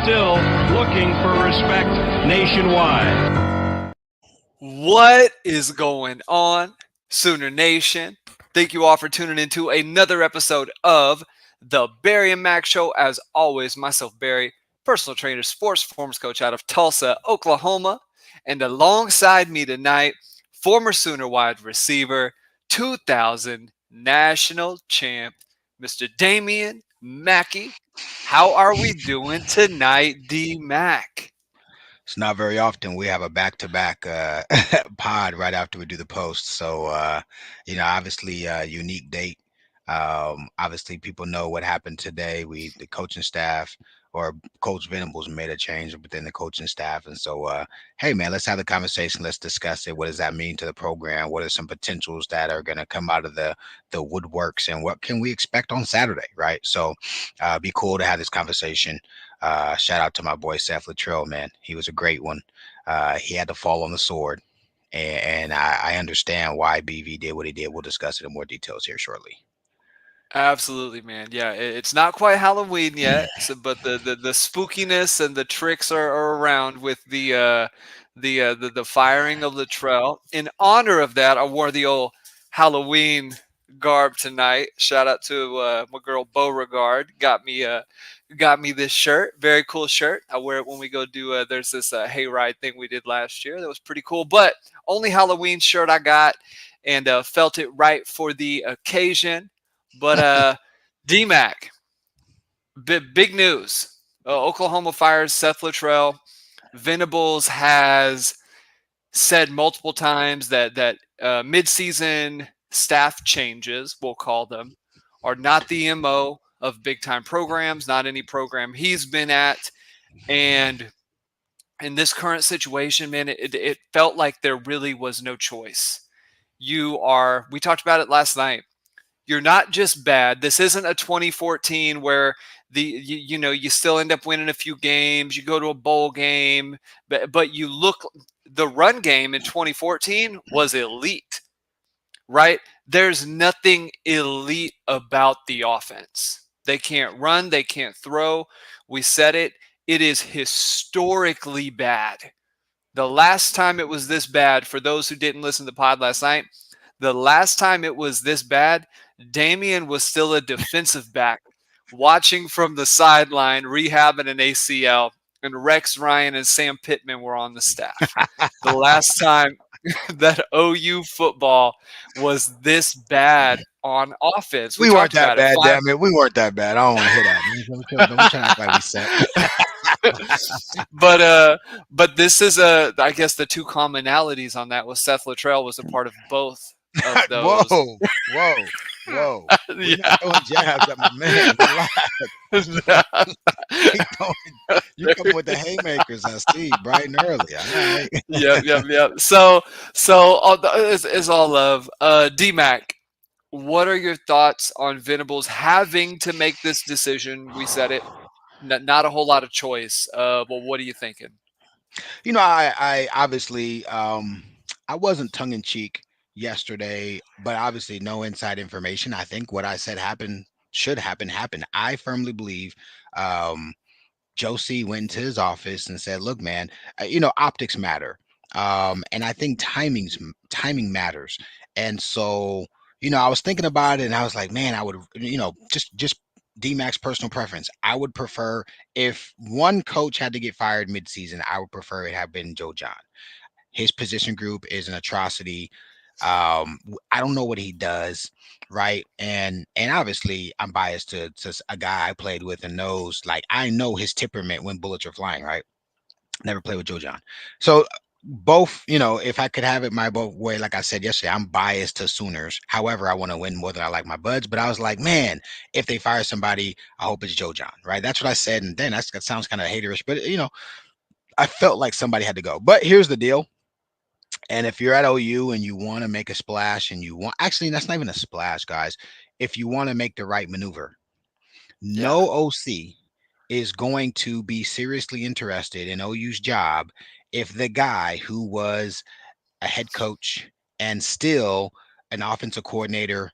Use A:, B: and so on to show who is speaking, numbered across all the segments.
A: still looking for respect nationwide.
B: What is going on, Sooner Nation? Thank you all for tuning into another episode of the Barry and Mack Show. As always, myself, Barry, personal trainer, sports performance coach out of Tulsa, Oklahoma. And alongside me tonight, former Sooner wide receiver, 2000 national champ, Mr. Damian Mackey. How are we doing tonight, D Mac?
C: It's not very often we have a back-to-back pod right after we do the post. So, obviously a unique date. Obviously, people know what happened today. The coaching staff or Coach Venables made a change within the coaching staff. And so, hey, man, let's have the conversation. Let's discuss it. What does that mean to the program? What are some potentials that are going to come out of the woodworks? And what can we expect on Saturday, right? So be cool to have this conversation. Shout out to my boy Seth Littrell, man. He was a great one. He had to fall on the sword, and I understand why BV did what he did. We'll discuss it in more details here shortly.
B: Absolutely, man. Yeah, it's not quite Halloween yet, but the spookiness and the tricks are around with the firing of Littrell. In honor of that, I wore the old Halloween garb tonight. Shout out to my girl Beauregard. Got me this shirt. Very cool shirt. I wear it when we go do. There's this hayride thing we did last year. That was pretty cool. But only Halloween shirt I got, and felt it right for the occasion. But D-Mac, big news. Oklahoma fires Seth Littrell. Venables has said multiple times that midseason staff changes, we'll call them, are not the MO of big-time programs, not any program he's been at. And in this current situation, man, it felt like there really was no choice. We talked about it last night. You're not just bad. This isn't a 2014 where you still end up winning a few games. You go to a bowl game, but the run game in 2014 was elite, right? There's nothing elite about the offense. They can't run. They can't throw. We said it. It is historically bad. The last time it was this bad, for those who didn't listen to the pod last night, the last time it was this bad, Damian was still a defensive back watching from the sideline, rehabbing an ACL, and Rex Ryan and Sam Pittman were on the staff. The last time that OU football was this bad on offense.
C: We weren't that bad, damn it. We weren't that bad. I don't want to hear that. Don't try to act like we said.
B: But this is I guess the two commonalities on that was Seth Littrell was a part of both of those.
C: Whoa. We're not throwing jabs at my man. You come with the haymakers, I see, bright and early. All right.
B: Yep. So it's all love. D-Mac, what are your thoughts on Venables having to make this decision? We said it. Not a whole lot of choice. Well, what are you thinking?
C: I obviously I wasn't tongue in cheek yesterday, but obviously no inside information. I think what I said should happen. I firmly believe Josie went into his office and said, "Look, man, optics matter, and I think timing matters." And so, I was thinking about it, and I was like, "Man, I would, just D-Mac's personal preference. I would prefer if one coach had to get fired midseason, I would prefer it have been Joe John. His position group is an atrocity. I don't know what he does, right? And obviously I'm biased to a guy I played with and knows, like, I know his temperament when bullets are flying, right? Never played with Joe John. So both, if I could have it my both way, like I said yesterday, I'm biased to Sooners. However, I want to win more than I like my buds. But I was like, man, if they fire somebody, I hope it's Joe John, right? That's what I said. And then that sounds kind of haterish, but I felt like somebody had to go. But here's the deal. And if you're at OU and you want to make a splash and actually, that's not even a splash, guys. If you want to make the right maneuver, no OC is going to be seriously interested in OU's job if the guy who was a head coach and still an offensive coordinator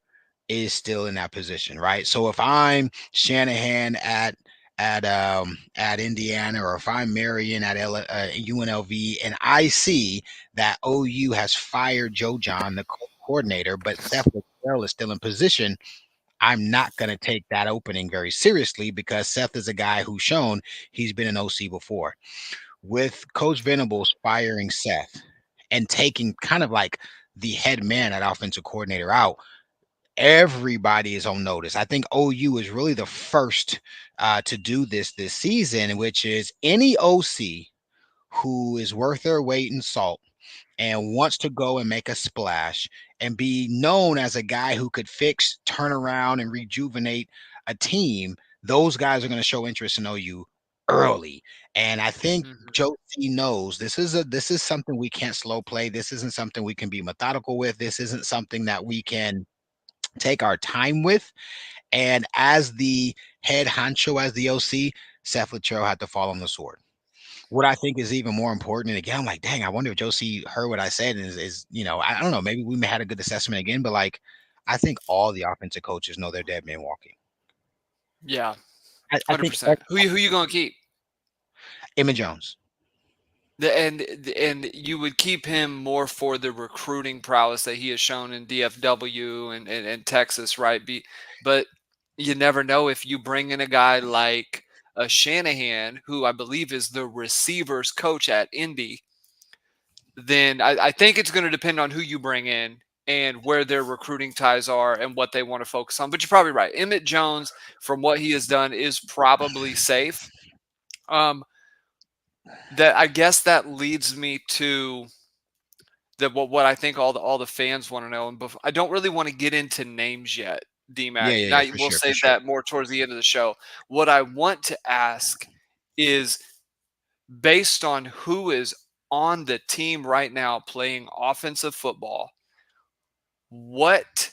C: is still in that position, right? So if I'm Shanahan at at Indiana, or if I'm Marion at UNLV, and I see that OU has fired Joe John, the coordinator, but Seth Littrell is still in position, I'm not going to take that opening very seriously, because Seth is a guy who's shown he's been an OC before. With Coach Venables firing Seth and taking kind of like the head man, that offensive coordinator, out, everybody is on notice. I think OU is really the first to do this season, which is any OC who is worth their weight in salt and wants to go and make a splash and be known as a guy who could fix, turn around, and rejuvenate a team. Those guys are going to show interest in OU early. And I think
B: Mhm.
C: Joe C knows this is something we can't slow play. This isn't something we can be methodical with. This isn't something that we can take our time with. And as the head honcho, as the OC, Seth Littrell had to fall on the sword. What I think is even more important, and again, I'm like, dang, I wonder if Josie heard what I said, and is I don't know, maybe we may had a good assessment again, but like, I think all the offensive coaches know they're dead men walking.
B: Yeah,
C: I think
B: 100%. Who you gonna keep?
C: Emma Jones.
B: And you would keep him more for the recruiting prowess that he has shown in DFW and Texas, right? But you never know if you bring in a guy like a Shanahan, who I believe is the receivers coach at Indy. Then I think it's going to depend on who you bring in and where their recruiting ties are and what they want to focus on. But you're probably right. Emmett Jones, from what he has done, is probably safe. Um, that I guess that leads me to what I think all the fans want to know. And I don't really want to get into names yet,
C: Yeah,
B: DMAC.
C: yeah,
B: Now
C: yeah, for
B: we'll
C: sure, for
B: save
C: sure.
B: that more towards the end of the show. What I want to ask is, based on who is on the team right now playing offensive football, what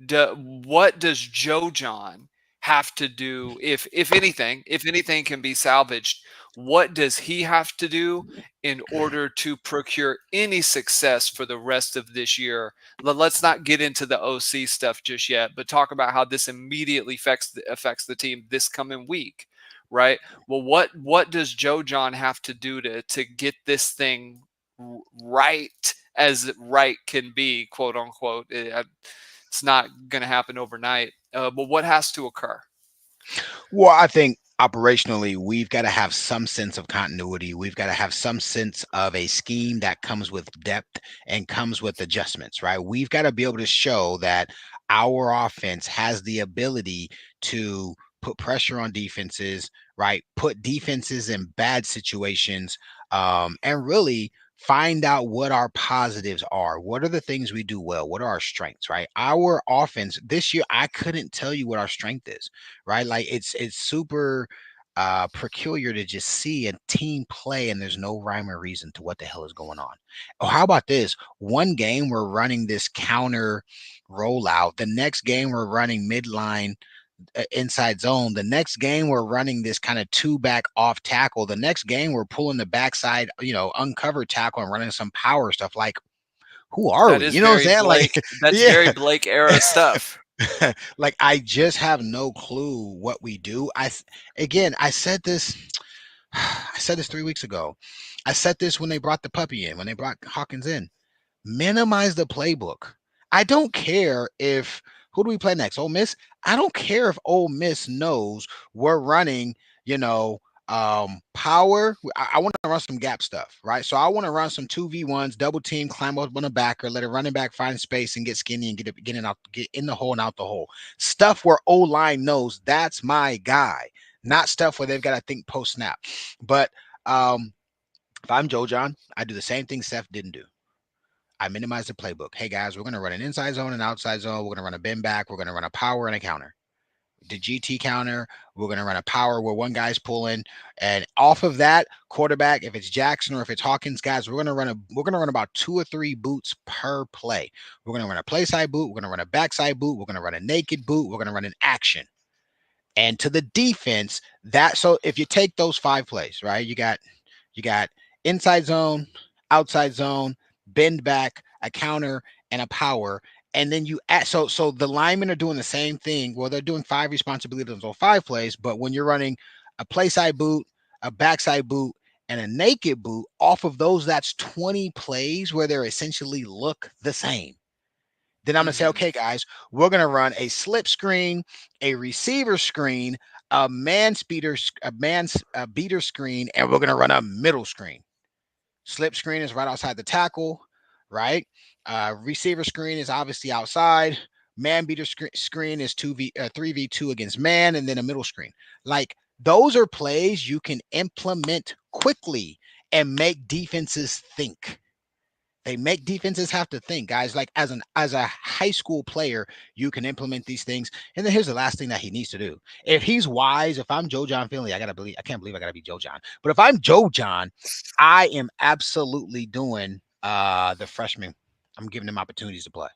B: what does Joe John have to do, if anything can be salvaged? What does he have to do in order to procure any success for the rest of this year? Let's not get into the OC stuff just yet, but talk about how this immediately affects the team this coming week, right? Well, what does Joe John have to do to get this thing right, as right can be, quote unquote? It's not going to happen overnight. But what has to occur?
C: Well, I think operationally, we've got to have some sense of continuity. We've got to have some sense of a scheme that comes with depth and comes with adjustments, right? We've got to be able to show that our offense has the ability to put pressure on defenses, right? Put defenses in bad situations, and really find out what our positives are. What are the things we do well? What are our strengths, right? Our offense this year, I couldn't tell you what our strength is, right? Like it's super peculiar to just see a team play and there's no rhyme or reason to what the hell is going on. Oh, how about this? One game we're running this counter rollout. The next game we're running midline inside zone. The next game we're running this kind of two back off tackle. The next game we're pulling the backside, uncovered tackle and running some power stuff. Like, who are
B: That
C: we?
B: is
C: You know what I'm
B: very
C: saying? Like,
B: Blake. That's very
C: yeah.
B: Blake era stuff.
C: Like, I just have no clue what we do. Again, I said this. I said this 3 weeks ago. I said this when they brought the puppy in, when they brought Hawkins in. Minimize the playbook. I don't care if who do we play next? Ole Miss. I don't care if Ole Miss knows we're running, you know, power. I want to run some gap stuff, right? So I want to run some 2v1s, double team, climb up on a backer, let a running back find space and get skinny and get in the hole and out the hole. Stuff where O line knows that's my guy, not stuff where they've got to think post snap. But if I'm Joe John, I do the same thing Seth didn't do. I minimize the playbook. Hey guys, we're going to run an inside zone and outside zone. We're going to run a bend back. We're going to run a power and a counter. The GT counter, we're going to run a power where one guy's pulling, and off of that quarterback, if it's Jackson or if it's Hawkins, guys, we're going to run about 2 or 3 boots per play. We're going to run a play side boot. We're going to run a backside boot. We're going to run a naked boot. We're going to run an action. And to the defense, so if you take those 5 plays, right, you got inside zone, outside zone, bend back, a counter, and a power. And then you add, so the linemen are doing the same thing. Well, they're doing 5 responsibilities on 5 plays, but when you're running a play side boot, a backside boot, and a naked boot off of those, that's 20 plays where they're essentially look the same. Then I'm gonna say,
B: Hmm.
C: okay, guys, we're gonna run a slip screen, a receiver screen, a man speeder, a beater screen, and we're gonna run a middle screen. Slip screen is right outside the tackle, right? Receiver screen is obviously outside. Man beater screen is 3v2 against man, and then a middle screen. Like those are plays you can implement quickly and make defenses think. They make defenses have to think, guys. Like as a high school player, you can implement these things. And then here's the last thing that he needs to do. If he's wise, if I'm Joe John Finley, I can't believe I gotta be Joe John. But if I'm Joe John, I am absolutely doing the freshman. I'm giving them opportunities to play.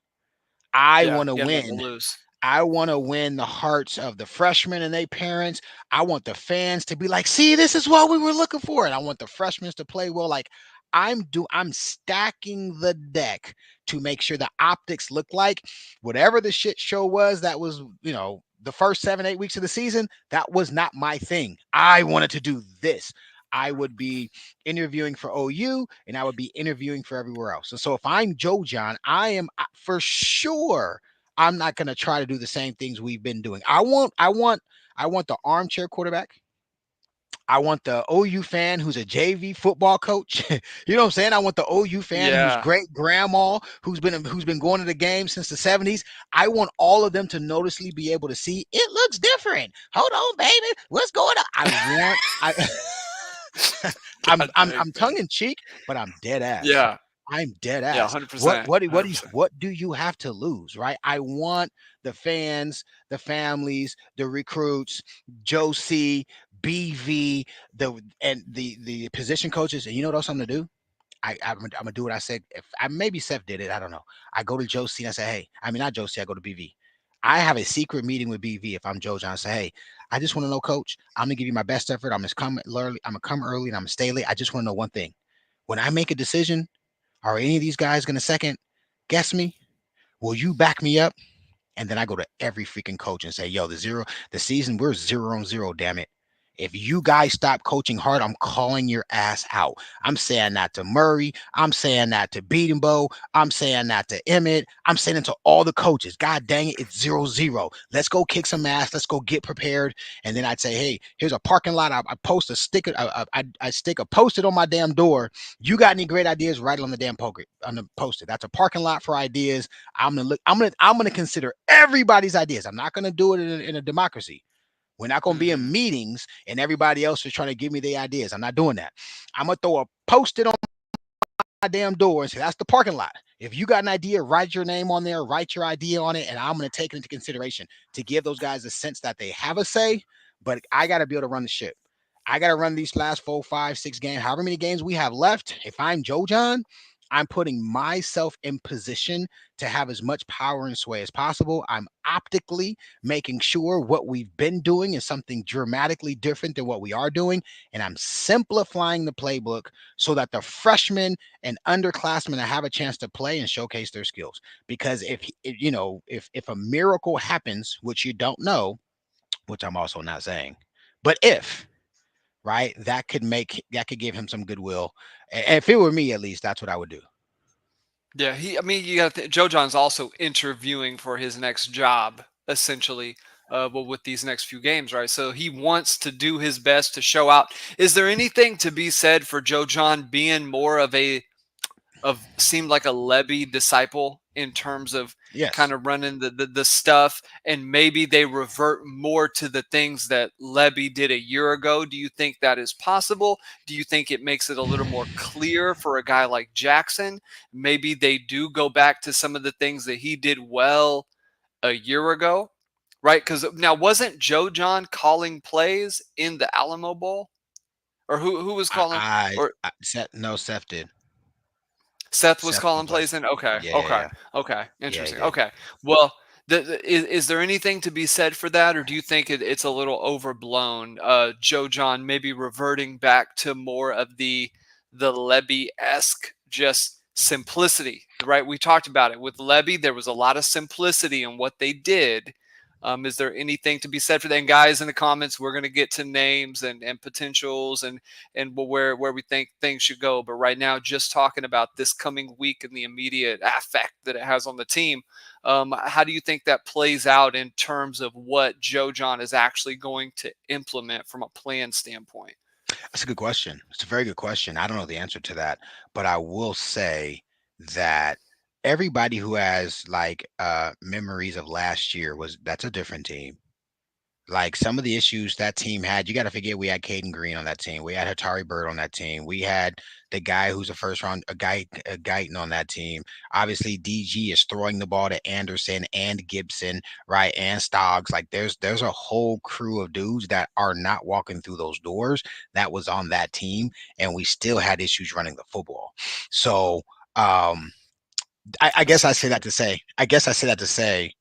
C: I
B: Yeah,
C: want to
B: you have nothing to
C: win.
B: lose.
C: I want to win the hearts of the freshmen and their parents. I want the fans to be like, "See, this is what we were looking for." And I want the freshmen to play well. Like I'm stacking the deck to make sure the optics look like whatever the shit show was that was, the first 7, 8 weeks of the season, that was not my thing. I wanted to do this. I would be interviewing for OU and I would be interviewing for everywhere else. And so if I'm Joe John, I am for sure I'm not going to try to do the same things we've been doing. I want the armchair quarterback. I want the OU fan who's a JV football coach. You know what I'm saying? I want the OU fan whose
B: Yeah.
C: great grandma who's been going to the game since the 70s. I want all of them to noticeably be able to see it looks different. Hold on, baby. What's going on? I
B: God dang,
C: I'm
B: man.
C: tongue in cheek, but I'm dead ass.
B: Yeah.
C: I'm dead
B: Yeah,
C: ass. What
B: 100%.
C: what do- what do you,
B: 100%.
C: what do you have to lose, right? I want the fans, the families, the recruits, Joe C, BV, the position coaches, and you know what else I'm gonna do? I'm gonna do what I said. If I maybe Seth did it, I don't know. I go to Joe C and I say, hey, I mean not Joe C, I go to BV. I have a secret meeting with BV if I'm Joe John. I say, hey, I just want to know, coach. I'm gonna give you my best effort. I'm gonna come early and I'm gonna stay late. I just want to know one thing. When I make a decision, are any of these guys gonna second guess me? Will you back me up? And then I go to every freaking coach and say, yo, the season, we're 0-0, damn it. If you guys stop coaching hard, I'm calling your ass out. I'm saying that to Murray. I'm saying that to Beatingbow. I'm saying that to Emmett. I'm saying it to all the coaches. God dang it, it's 0-0. Let's go kick some ass. Let's go get prepared. And then I'd say, hey, here's a parking lot. I post a sticker. I stick a post-it on my damn door. You got any great ideas? Write it on the damn on the post-it. That's a parking lot for ideas. I'm gonna consider everybody's ideas. I'm not gonna do it in a democracy. We're not gonna be in
B: Mhm.
C: meetings and everybody else is trying to give me their ideas. I'm not doing that. I'm gonna throw a post-it on my damn door and say that's the parking lot. If you got an idea, write your name on there, write your idea on it, and I'm gonna take it into consideration to give those guys a sense that they have a say. But I gotta be able to run the ship. I gotta run these last 4, 5, 6 games, however many games we have left. If I'm Joe John, I'm putting myself in position to have as much power and sway as possible. I'm optically making sure what we've been doing is something dramatically different than what we are doing. And I'm simplifying the playbook so that the freshmen and underclassmen have a chance to play and showcase their skills. Because if a miracle happens, which you don't know, which I'm also not saying, but if right, that could give him some goodwill. And if it were me, at least, that's what I would do.
B: Yeah, I mean, you got Joe John's also interviewing for his next job, essentially, well, with these next few games, right? So he wants to do his best to show out. Is there anything to be said for Joe John being more of seemed like a Levy disciple in terms of kind
C: Yes.
B: of running the stuff, and maybe they revert more to the things that Levy did a year ago? Do you think that is possible? Do you think it makes it a little more clear for a guy like Jackson? Maybe they do go back to some of the things that he did well a year ago, right? Because now wasn't Joe John calling plays in the Alamo Bowl, or who was calling? Or
C: Seth, no, Seth did.
B: Seth was
C: Seth
B: calling
C: complained.
B: plays in? Okay,
C: Yeah, yeah,
B: okay,
C: yeah.
B: okay,
C: Yeah, he
B: interesting.
C: did.
B: Okay, well, is there anything to be said for that, or do you think it's a little overblown? Joe John maybe reverting back to more of the Levy esque just simplicity right? We talked about it with Levy. There was a lot of simplicity in what they did. Is there anything to be said for that? And guys, in the comments, we're going to get to names and potentials and where we think things should go. But right now, just talking about this coming week and the immediate effect that it has on the team. How do you think that plays out in terms of what Joe John is actually going to implement from a plan standpoint?
C: That's a good question. It's a very good question. I don't know the answer to that, but I will say that everybody who has like memories of last year was that's a different team. Like some of the issues that team had, you got to forget we had Caden Green on that team. We had Hatari Bird on that team. We had the guy who's a first round, a Guyton on that team. Obviously, DG is throwing the ball to Anderson and Gibson, right, and Stoggs. Like there's a whole crew of dudes that are not walking through those doors that was on that team, and we still had issues running the football. So I guess I say that to say,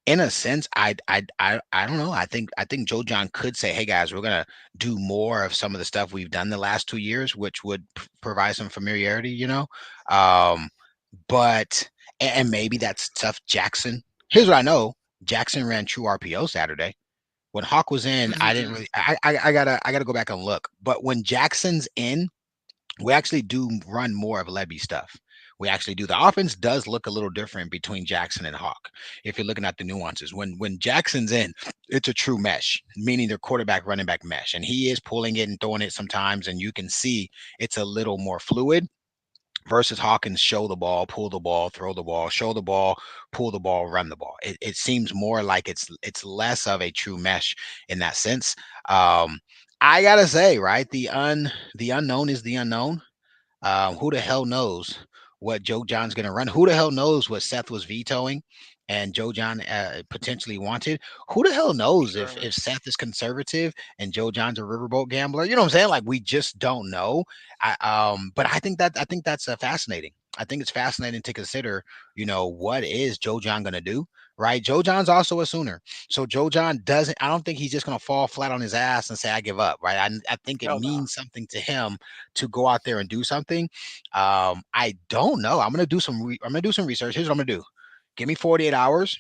C: in a sense, I don't know. I think Joe John could say, "Hey guys, we're gonna do more of some of the stuff we've done the last 2 years," which would provide some familiarity, Um, but and maybe that's tough. Jackson. Here's what I know: Jackson ran true RPO Saturday. When Hawk was in, I didn't really. I gotta go back and look. But when Jackson's in, we actually do run more of Lebby stuff. We actually do. The offense does look a little different between Jackson and Hawk. If you're looking at the nuances, when Jackson's in, it's a true mesh, meaning they're quarterback running back mesh, and he is pulling it and throwing it sometimes, and you can see it's a little more fluid versus Hawkins show the ball, pull the ball, throw the ball, show the ball, pull the ball, run the ball. It seems more like it's less of a true mesh in that sense. I gotta say, right, the unknown is the unknown. Who the hell knows what Joe John's going to run? Who the hell knows what Seth was vetoing and Joe John potentially wanted? Who the hell knows
B: Sure.
C: if Seth is conservative and Joe John's a riverboat gambler? You know what I'm saying? Like we just don't know. But I think that's fascinating. I think it's fascinating to consider. What is Joe John going to do? Right? Joe John's also a Sooner. So Joe John doesn't. I don't think he's just going to fall flat on his ass and say I give up. Right? I think it
B: Hell no.
C: means something to him to go out there and do something. I don't know. I'm gonna do some research. Here's what I'm gonna do. Give me 48 hours.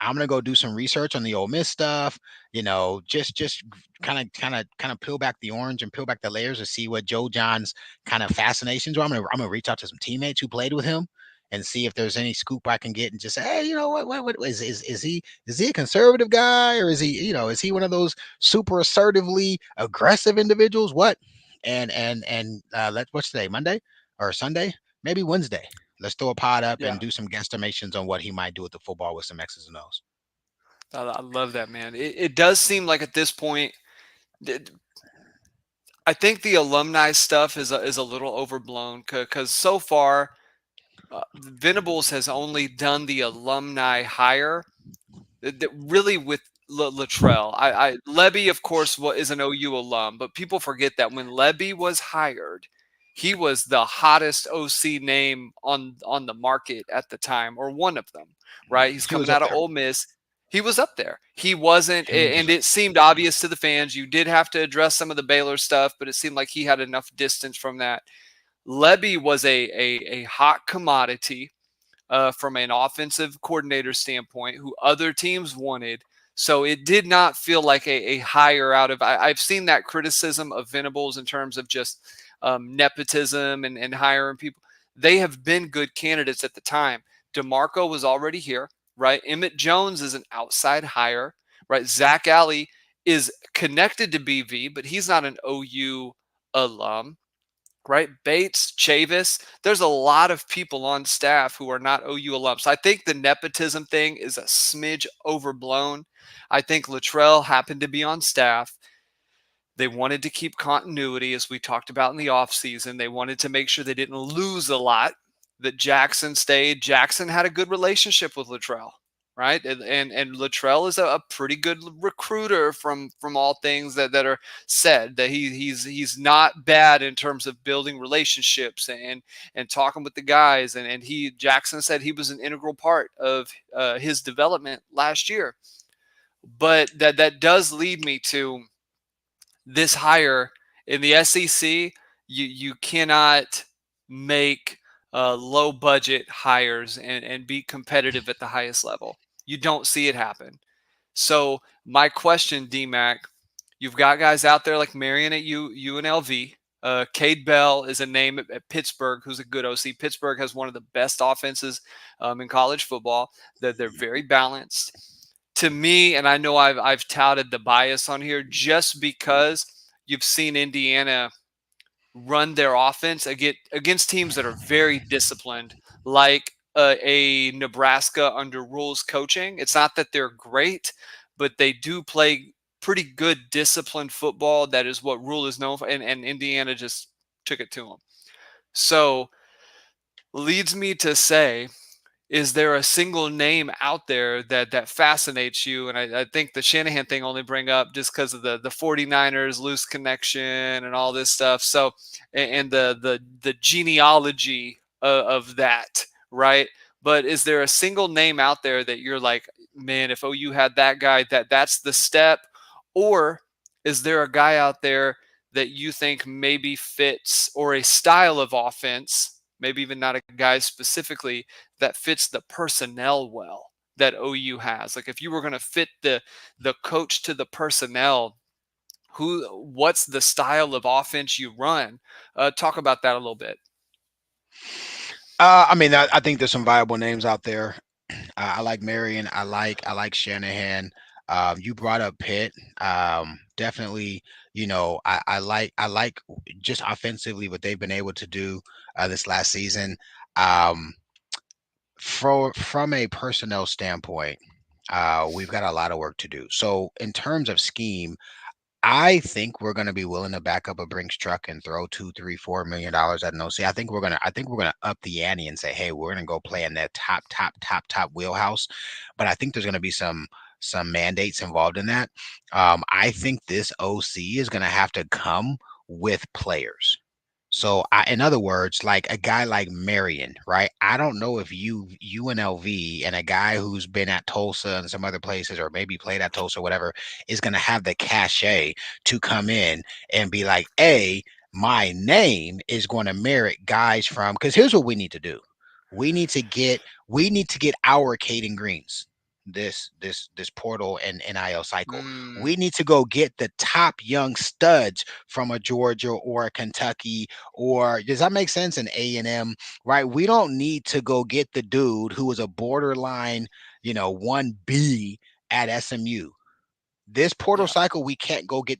C: I'm gonna go do some research on the Ole Miss stuff. Just kind of peel back the orange and peel back the layers to see what Joe John's kind of fascinations are. I'm gonna reach out to some teammates who played with him and see if there's any scoop I can get and just say, hey, you know what is he a conservative guy, or is he one of those super assertively aggressive individuals? What? Let's what's today? Monday or Sunday? Maybe Wednesday. Let's throw a pod up and
B: Yeah.
C: do some guesstimations on what he might do with the football with some X's and O's.
B: I love that, man. It does seem like at this point, th- I think the alumni stuff is a little overblown because so far, Venables has only done the alumni hire really with Littrell. Levy, of course, is an OU alum, but people forget that when Levy was hired, he was the hottest OC name on the market at the time, or one of them. Right? He's
C: He was
B: coming
C: up
B: out of
C: there.
B: Ole Miss. He was up there. He wasn't,
C: He was
B: and
C: up
B: it seemed obvious to the fans. You did have to address some of the Baylor stuff, but it seemed like he had enough distance from that. Levy was a hot commodity from an offensive coordinator standpoint who other teams wanted. So it did not feel like a hire out of. I've seen that criticism of Venables in terms of just nepotism and hiring people. They have been good candidates at the time. DeMarco was already here, right? Emmett Jones is an outside hire, right? Zach Alley is connected to BV, but he's not an OU alum, right? Bates, Chavis, there's a lot of people on staff who are not OU alums. I think the nepotism thing is a smidge overblown. I think Littrell happened to be on staff. They wanted to keep continuity, as we talked about in the offseason. They wanted to make sure they didn't lose a lot, that Jackson stayed. Jackson had a good relationship with Littrell, right? And Littrell is a pretty good recruiter from all things that are said. That he's not bad in terms of building relationships and talking with the guys. And Jackson said he was an integral part of his development last year. But that does lead me to this hire in the SEC. You cannot make low budget hires and be competitive at the highest level. You don't see it happen. So my question, DMAC, you've got guys out there like Marion at UNLV. Cade Bell is a name at Pittsburgh who's a good OC. Pittsburgh has one of the best offenses in college football. They're very balanced. To me, and I know I've touted the bias on here just because you've seen Indiana run their offense against teams that are very disciplined, like a Nebraska under rules coaching. It's not that they're great, but they do play pretty good disciplined football. That is what Rule is known for, and Indiana just took it to them. So leads me to say, is there a single name out there that fascinates you? And I think the Shanahan thing only bring up just because of the 49ers loose connection and all this stuff. So and the genealogy of that, right? But is there a single name out there that you're like, man, if OU had that guy, that's the step? Or is there a guy out there that you think maybe fits, or a style of offense, maybe even not a guy specifically, that fits the personnel well that OU has? Like if you were going to fit the coach to the personnel, what's the style of offense you run? Talk about that a little bit.
C: I mean, I think there's some viable names out there. I like Marion. I like Shanahan. You brought up Pitt. Definitely, I like just offensively what they've been able to do this last season. Um, from a personnel standpoint, we've got a lot of work to do. So in terms of scheme, I think we're going to be willing to back up a Brinks truck and throw $2, $3, $4 million at an OC. I think we're gonna up the ante and say, hey, we're gonna go play in that top wheelhouse. But I think there's gonna be some mandates involved in that. I think this OC is gonna have to come with players. So, in other words, like a guy like Marion, right? I don't know if UNLV and a guy who's been at Tulsa and some other places, or maybe played at Tulsa, or whatever, is going to have the cachet to come in and be like, "Hey, my name is going to merit guys from." Because here's what we need to do: we need to get our Caden Greens this portal and NIL cycle. We need to go get the top young studs from a Georgia or a Kentucky, or does that make sense? An A&M, right? We don't need to go get the dude who was a borderline, 1B at SMU. This portal
B: Yeah.
C: cycle, we can't go get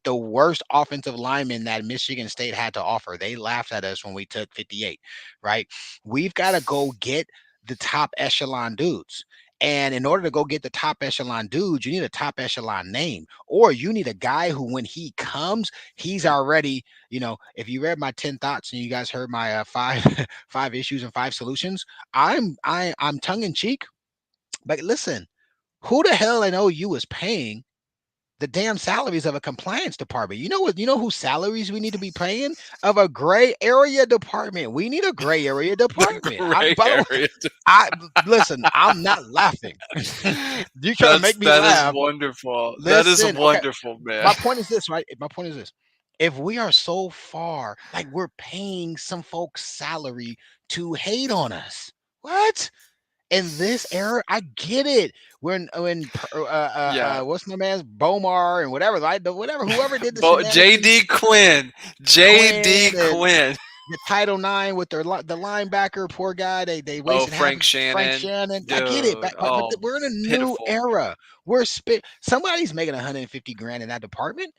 C: the worst offensive lineman that Michigan State had to offer. They laughed at us when we took 58, right? We've got to go get the top echelon dudes. And in order to go get the top echelon dudes, you need a top echelon name, or you need a guy who, when he comes, he's already, if you read my 10 thoughts and you guys heard my five five issues and five solutions, I'm tongue in cheek. But listen, who the hell I know you is paying the damn salaries of a compliance department? You know what? You know whose salaries we need to be paying? Of a gray area department. We need a gray area
B: The
C: department.
B: gray
C: By the way,
B: area.
C: I listen. I'm not laughing. You trying to make me
B: That is
C: laugh?
B: wonderful. That is
C: Listen, okay.
B: wonderful, man.
C: My point is this, right? My point is this: if we are so far, like we're paying some folks salary to hate on us, what? In this era, I get it.
B: Yeah.
C: What's my man's Bomar and whatever, like whatever, whoever did the shenanigans,
B: JD Quinn. JD
C: Quinn and
B: Quinn.
C: the Title IX with the linebacker, poor guy. They
B: Oh,
C: wasted half
B: Frank
C: of Frank
B: Shannon.
C: Shannon. I get it,
B: Dude.
C: but
B: Oh,
C: we're in a new
B: pitiful.
C: era. Somebody's making 150 grand in that department.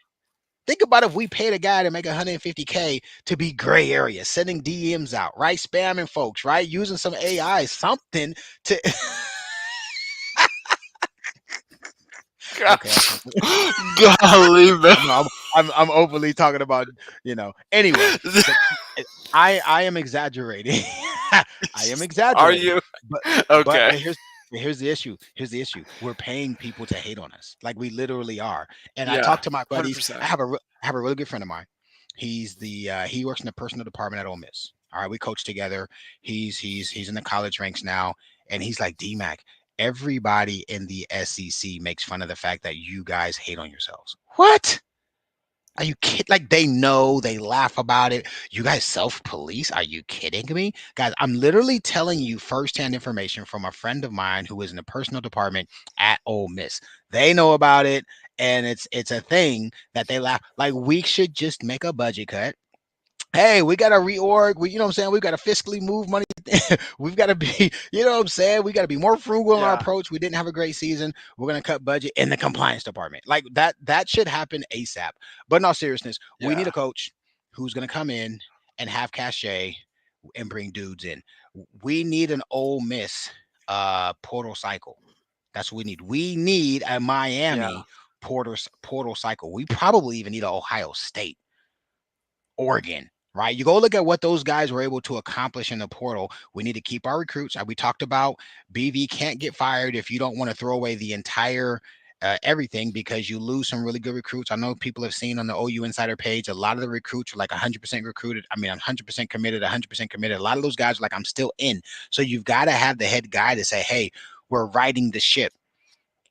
C: Think about if we paid a guy to make 150K to be gray area, sending DMs out, right? Spamming folks, right? Using some AI, something to.
B: God.
C: Okay,
B: Golly, man.
C: I'm overly talking about, Anyway, but I am exaggerating. I am
B: Are
C: exaggerating.
B: you?
C: But but
B: Okay.
C: but here's the issue. Here's the issue. We're paying people to hate on us, like we literally are. And I
B: Yeah.
C: talk to my buddies.
B: 100%.
C: I have a really good friend of mine. He works in the personal department at Ole Miss. All right, we coach together. He's in the college ranks now, and he's like, DMAC, everybody in the SEC makes fun of the fact that you guys hate on yourselves. What? Are you kidding? Like they know, they laugh about it. You guys self-police? Are you kidding me? Guys, I'm literally telling you firsthand information from a friend of mine who is in the personal department at Ole Miss. They know about it, and it's a thing that they laugh. Like we should just make a budget cut. Hey, we got to reorg. You know what I'm saying? We've got to fiscally move money. We've got to be, you know what I'm saying? We got to be more frugal in our
B: Yeah.
C: approach. We didn't have a great season. We're going to cut budget in the compliance department. Like that should happen ASAP. But in all seriousness, we need
B: Yeah.
C: a coach who's going to come in and have cachet and bring dudes in. We need an Ole Miss portal cycle. That's what we need. We need a
B: Yeah.
C: Miami portal cycle. We probably even need an Ohio State, Oregon, right? You go look at what those guys were able to accomplish in the portal. We need to keep our recruits. We talked about BV can't get fired if you don't want to throw away the entire everything because you lose some really good recruits. I know people have seen on the OU Insider page, a lot of the recruits are like 100% recruited. I mean, 100% committed, 100% committed. A lot of those guys are like, I'm still in. So you've got to have the head guy to say, hey, we're riding the ship.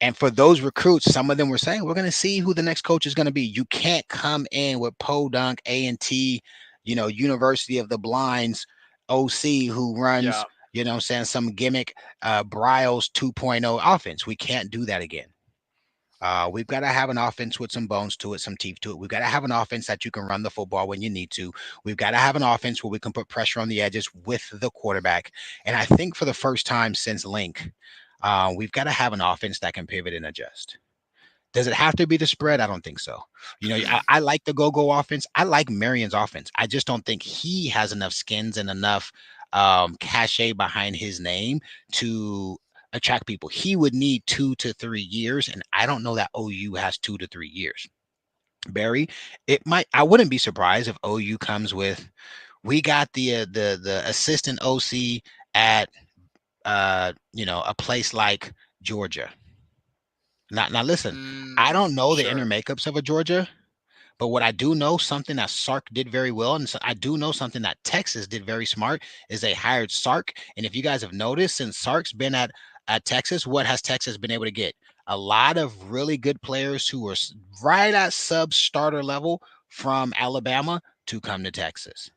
C: And for those recruits, some of them were saying, we're going to see who the next coach is going to be. You can't come in with Podunk, A&T, University of the Blinds, OC, who runs,
B: Yeah.
C: what I'm saying, some gimmick Bryles 2.0 offense. We can't do that again. We've got to have an offense with some bones to it, some teeth to it. We've got to have an offense that you can run the football when you need to. We've got to have an offense where we can put pressure on the edges with the quarterback. And I think for the first time since Link, we've got to have an offense that can pivot and adjust. Does it have to be the spread? I don't think so. I like the go-go offense. I like Marion's offense. I just don't think he has enough skins and enough cachet behind his name to attract people. He would need 2 to 3 years, and I don't know that OU has 2 to 3 years. Barry, it might. I wouldn't be surprised if OU comes with. We got the assistant OC at a place like Georgia. Now listen, I don't know the inner
B: Sure.
C: makeups of a Georgia, but what I do know, something that Sark did very well, and so I do know something that Texas did very smart, is they hired Sark. And if you guys have noticed, since Sark's been at Texas, what has Texas been able to get? A lot of really good players who are right at sub starter level from Alabama to come to Texas.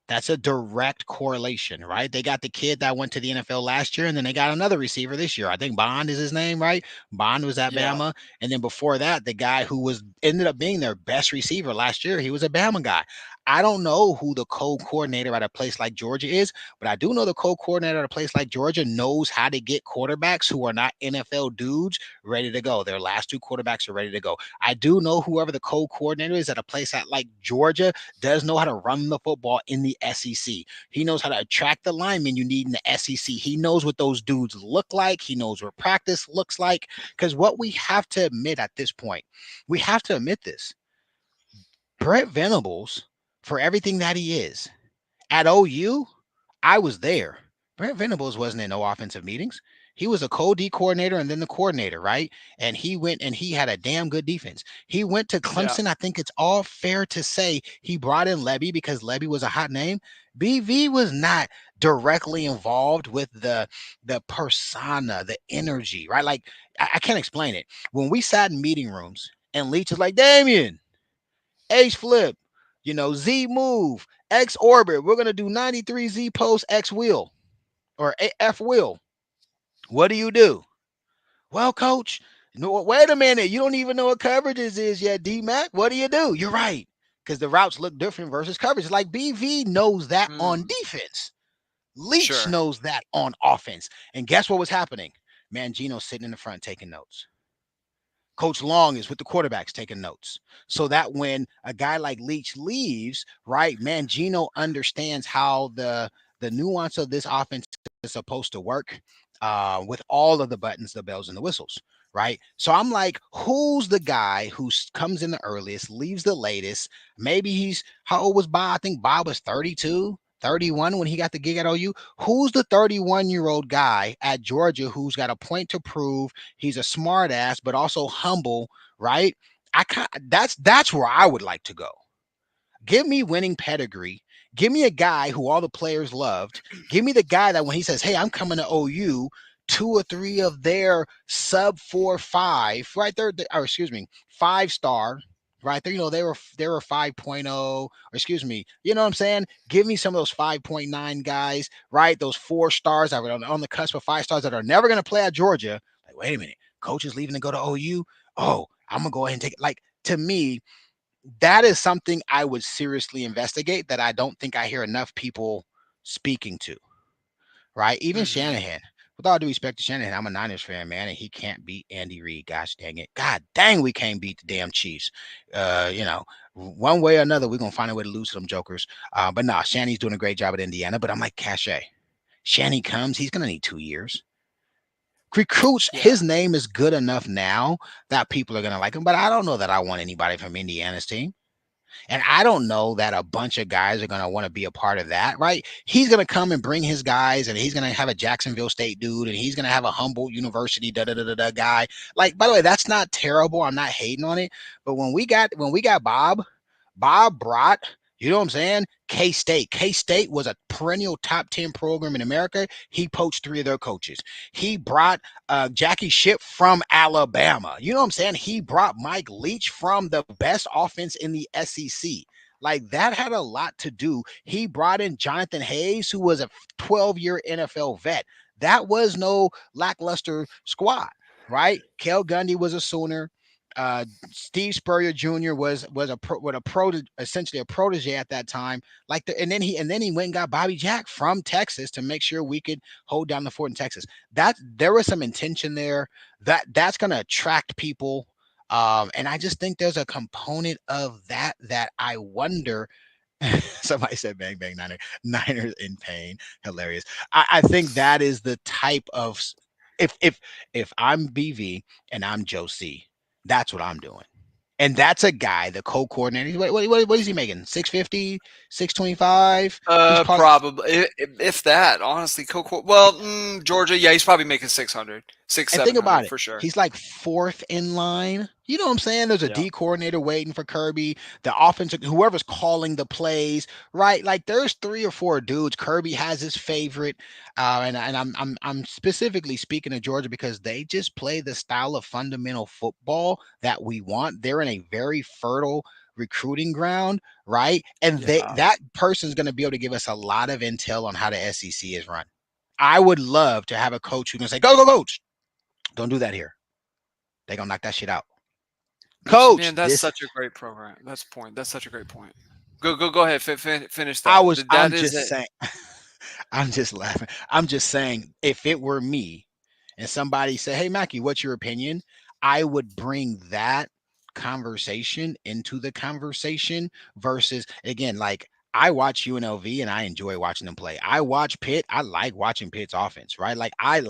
C: That's a direct correlation, right? They got the kid that went to the NFL last year, and then they got another receiver this year. I think Bond is his name, right? Bond was at
B: Yeah.
C: Bama. And then before that, the guy who was ended up being their best receiver last year, he was a Bama guy. I don't know who the co-coordinator at a place like Georgia is, but I do know the co-coordinator at a place like Georgia knows how to get quarterbacks who are not NFL dudes ready to go. Their last two quarterbacks are ready to go. I do know whoever the co-coordinator is at a place at like Georgia does know how to run the football in the SEC. He knows how to attract the linemen you need in the SEC. He knows what those dudes look like. He knows what practice looks like. Because what we have to admit at this point, we have to admit this. Brett Venables, for everything that he is, at OU, I was there. Brent Venables wasn't in no offensive meetings. He was a co-D coordinator and then the coordinator, right? And he went and he had a damn good defense. He went to
B: Yeah.
C: Clemson. I think it's all fair to say he brought in Levy because Levy was a hot name. BV was not directly involved with the persona, the energy, right? Like I can't explain it. When we sat in meeting rooms and Leach was like, Damien, H flip, Z move, X orbit. We're gonna do 93 Z post X wheel or F wheel. What do you do? Well, coach, no, wait a minute. You don't even know what coverages is yet, D Mac. What do you do? You're right. Because the routes look different versus coverage. Like BV knows that on
B: Mm.
C: defense. Leach
B: Sure.
C: knows that on offense. And guess what was happening? Mangino's sitting in the front taking notes. Coach Long is with the quarterbacks taking notes. So that when a guy like Leach leaves, right, Mangino understands how the nuance of this offense is supposed to work with all of the buttons, the bells, and the whistles, right? So I'm like, who's the guy who comes in the earliest, leaves the latest? Maybe how old was Bob? I think Bob was 32, 31 when he got the gig at OU. Who's the 31-year-old guy at Georgia who's got a point to prove? He's a smart ass, but also humble, right? That's where I would like to go. Give me winning pedigree. Give me a guy who all the players loved. Give me the guy that when he says, "Hey, I'm coming to OU," 2 or 3 of their sub 4 5, right there, or excuse me, 5-star right? They were 5.0, or excuse me, you know what I'm saying? Give me some of those 5.9 guys, right? Those 4 stars that were on the cusp of 5 stars that are never going to play at Georgia. Like, wait a minute, coach is leaving to go to OU. Oh, I'm gonna go ahead and take it. Like, to me, that is something I would seriously investigate that I don't think I hear enough people speaking to, right? Even
B: Hmm.
C: Shanahan. With all due respect to Shanahan, I'm a Niners fan, man, and he can't beat Andy Reid. Gosh dang it. God dang, we can't beat the damn Chiefs. You know, one way or another, we're gonna find a way to lose to them jokers. But nah, Shanny's doing a great job at Indiana. But I'm like, Cachet. Shanny comes, he's gonna need 2 years. Recruits,
B: Yeah.
C: his name is good enough now that people are gonna like him. But I don't know that I want anybody from Indiana's team. And I don't know that a bunch of guys are going to want to be a part of that, right? He's going to come and bring his guys, and he's going to have a Jacksonville State dude, and he's going to have a Humboldt University da da da da da guy. Like, by the way, that's not terrible. I'm not hating on it. But when we got Bob brought, you know what I'm saying? K State. K State was a perennial top 10 program in America. He poached 3 of their coaches. He brought Jackie Ship from Alabama. You know what I'm saying? He brought Mike Leach from the best offense in the SEC. Like, that had a lot to do. He brought in Jonathan Hayes, who was a 12-year NFL vet. That was no lackluster squad, right? Kel Gundy was a Sooner. Steve Spurrier Jr. was essentially a protege at that time. And then he went and got Bobby Jack from Texas to make sure we could hold down the fort in Texas. That there was some intention there. That's going to attract people. And I just think there's a component of that I wonder. Somebody said bang bang Niners in pain. Hilarious. I think that is the type of if I'm BV and I'm Joe C, that's what I'm doing. And that's a guy, the co-coordinator. What is he making? 650, 625. He's probably,
B: Probably if that. Honestly, Coco. Well, Georgia. Yeah, he's probably making 600, six,
C: and think
B: seven
C: about
B: hundred
C: it.
B: for sure.
C: He's like fourth in line. You know what I'm saying? There's a
A: Yeah.
C: D coordinator waiting for Kirby, the offensive, whoever's calling the plays, right? Like, there's 3 or 4 dudes. Kirby has his favorite, and I'm specifically speaking of Georgia because they just play the style of fundamental football that we want. They're in a very fertile recruiting ground, right? And
B: Yeah.
C: that person's going to be able to give us a lot of intel on how the SEC is run. I would love to have a coach who can say, "Go, go, coach! Don't do that here. They're gonna knock that shit out." Coach,
B: Man, that's
C: this
B: such a great program. That's such a great point. Go ahead. Finish
C: I
B: that.
C: was
B: That
C: I'm
B: is
C: just
B: it.
C: saying. I'm just laughing. I'm just saying, if it were me and somebody said, "Hey Mackie, what's your opinion?" I would bring that conversation into the conversation versus, again, like, I watch UNLV and I enjoy watching them play. I watch Pitt. I like watching Pitt's offense, right? Like, I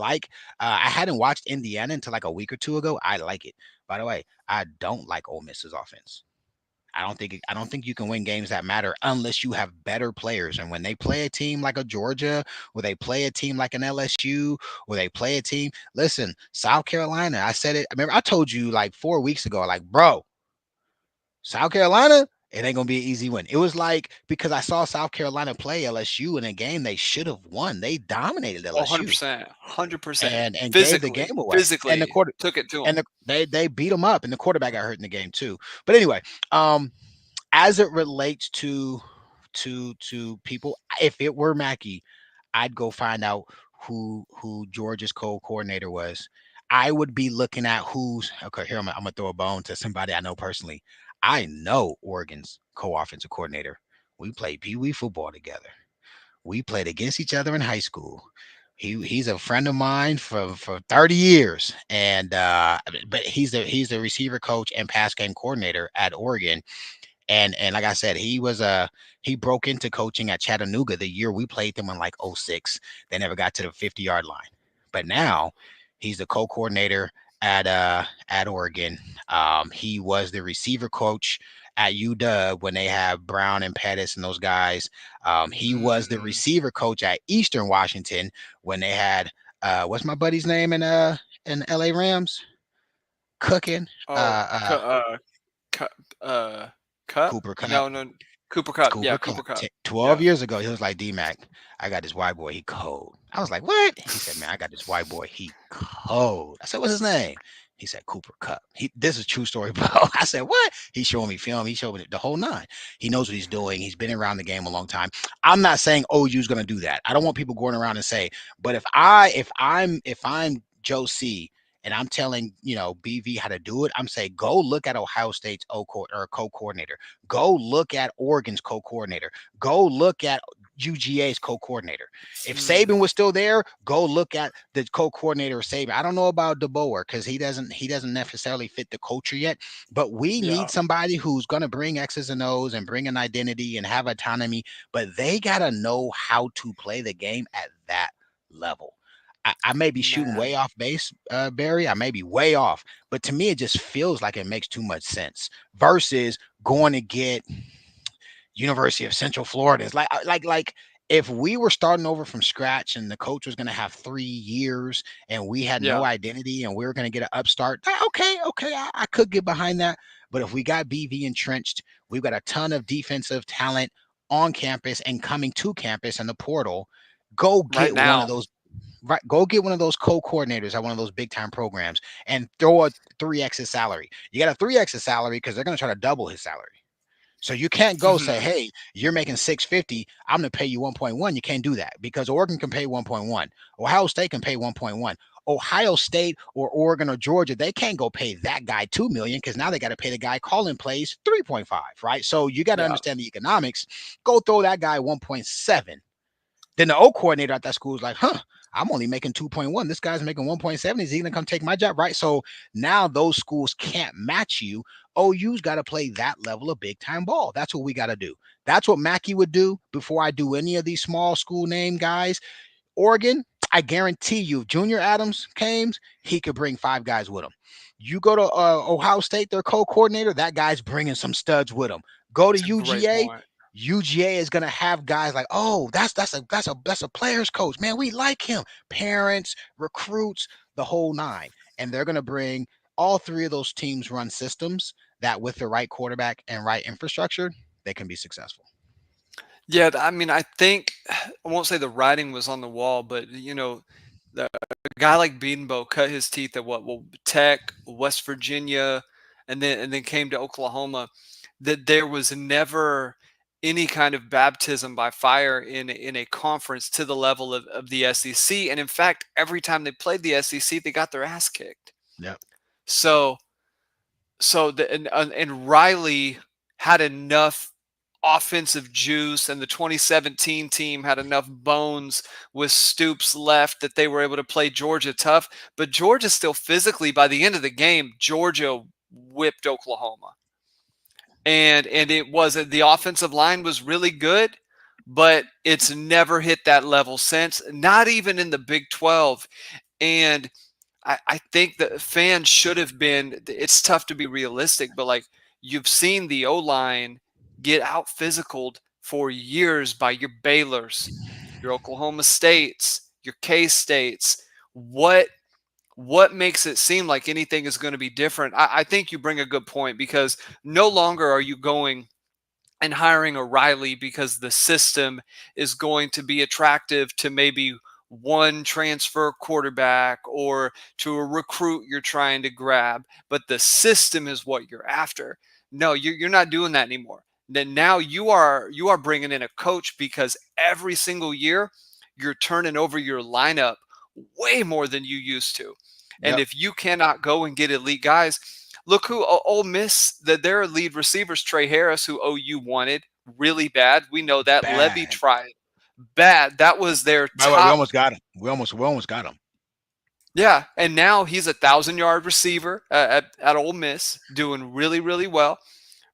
C: hadn't watched Indiana until like a week or two ago. I like it. By the way, I don't like Ole Miss's offense. I don't think you can win games that matter unless you have better players. And when they play a team like a Georgia, or they play a team like an LSU, or they play a team, listen, South Carolina. I said it. I remember I told you like 4 weeks ago, like, bro, South Carolina, it ain't gonna be an easy win. It was like, because I saw South Carolina play LSU in a game they should have won. They dominated
B: Oh,
C: LSU
B: 100%. 100%.
C: and gave the
B: Physically.
C: game away. And the
B: Physically
C: quarter
B: took it to
C: and
B: him.
C: they beat them up, and the quarterback got hurt in the game too. But anyway, um, as it relates to people, if it were Mackey, I'd go find out who Georgia's co-coordinator was. I would be looking at who's okay. Here, I'm gonna throw a bone to somebody I know personally. I know Oregon's co-offensive coordinator. We played Pee Wee football together. We played against each other in high school. He's a friend of mine for 30 years, and but he's the receiver coach and pass game coordinator at Oregon. And like I said, he broke into coaching at Chattanooga the year we played them in like '06. They never got to the 50-yard line. But now he's the co-coordinator at Oregon. He was the receiver coach at UW when they have Brown and Pettis and those guys. He was the
B: Mm.
C: receiver coach at Eastern Washington when they had what's my buddy's name in LA Rams? Cooking.
B: Oh, cu Cup?
C: Cooper Cup.
B: No, no. Cooper Cup. Yeah,
C: Cooper
B: Cooper
C: Cup.
B: Cup.
C: 12
B: Yeah.
C: years ago, he was like, D-Mac, I got this white boy. He cold. I was like, what? He said, man, I got this white boy. He cold. I said, what's his name? He said, Cooper Cup. This is a true story, bro. I said, what? He's showing me film. He showed me the whole nine. He knows what he's doing. He's been around the game a long time. I'm not saying OU's going to do that. I don't want people going around and say, but if I'm Joe C and I'm telling, BV how to do it, I'm saying, go look at Ohio State's co-coordinator. Go look at Oregon's co-coordinator. Go look at UGA's co-coordinator. If
B: Hmm.
C: Saban was still there, go look at the co-coordinator of Saban. I don't know about DeBoer because he doesn't necessarily fit the culture yet. But we
B: Yeah.
C: need somebody who's going to bring X's and O's and bring an identity and have autonomy. But they gotta know how to play the game at that level. I may be shooting way
B: Man.
C: off base, Barry. I may be way off, but to me, it just feels like it makes too much sense versus going to get University of Central Florida. It's like if we were starting over from scratch and the coach was going to have 3 years and we had no
B: Yeah.
C: identity and we were going to get an upstart, okay, I could get behind that. But if we got BV entrenched, we've got a ton of defensive talent on campus and coming to campus in the portal. Go
B: Right
C: get one of
B: now.
C: those. Right, go get one of those co-coordinators at one of those big time programs and throw a 3x his salary. You got a 3x his salary because they're going to try to double his salary. So you can't go say,
B: Mhm.
C: "Hey, you're making 650. I'm going to pay you 1.1." You can't do that because Oregon can pay 1.1. Ohio State can pay 1.1. Ohio State or Oregon or Georgia, they can't go pay that guy 2 million because now they got to pay the guy calling plays 3.5, right? So you got to
B: Yeah.
C: understand the economics. Go throw that guy 1.7. Then the O coordinator at that school is like, I'm only making 2.1. This guy's making 1.7. Is he going to come take my job? Right. So now those schools can't match you. OU's got to play that level of big time ball. That's what we got to do. That's what Mackey would do before I do any of these small school name guys. Oregon, I guarantee you, if Junior Adams came, he could bring 5 guys with him. You go to Ohio State, their co-coordinator, that guy's bringing some studs with him. Go to
B: It's a great
C: UGA.
B: point.
C: UGA is gonna have guys like, oh, that's a player's coach, man. We like him. Parents, recruits, the whole nine, and they're gonna bring all three of those teams run systems that, with the right quarterback and right infrastructure, they can be successful.
B: Yeah, I mean, I think I won't say the writing was on the wall, but a guy like Bedenbaugh cut his teeth at what? Well, Tech, West Virginia, and then came to Oklahoma. That there was never any kind of baptism by fire in a conference to the level of the SEC. And in fact, every time they played the SEC, they got their ass kicked.
C: Yep.
B: So and Riley had enough offensive juice, and the 2017 team had enough bones with Stoops left that they were able to play Georgia tough. But Georgia still physically, by the end of the game, Georgia whipped Oklahoma, and it was the offensive line was really good, but it's never hit that level since. Not even in the Big 12, and I think that fans should have been. It's tough to be realistic, but like you've seen the O line get out physicaled for years by your Baylors, your Oklahoma States, your K States. What what makes it seem like anything is going to be different? I think you bring a good point because no longer are you going and hiring a Riley because the system is going to be attractive to maybe one transfer quarterback or to a recruit you're trying to grab, but the system is what you're after. No, you're not doing that anymore. Then now you are bringing in a coach because every single year you're turning over your lineup way more than you used to. And
C: Yep.
B: if you cannot go and get elite guys, look who Ole Miss, that their lead receivers, Trey Harris, who OU wanted really bad. We know that. Levy
C: Bad.
B: tried bad. That was their
C: By the way, we
B: top.
C: almost got him. We almost got him.
B: Yeah, and now he's a 1,000 yard receiver at Ole Miss, doing really really well,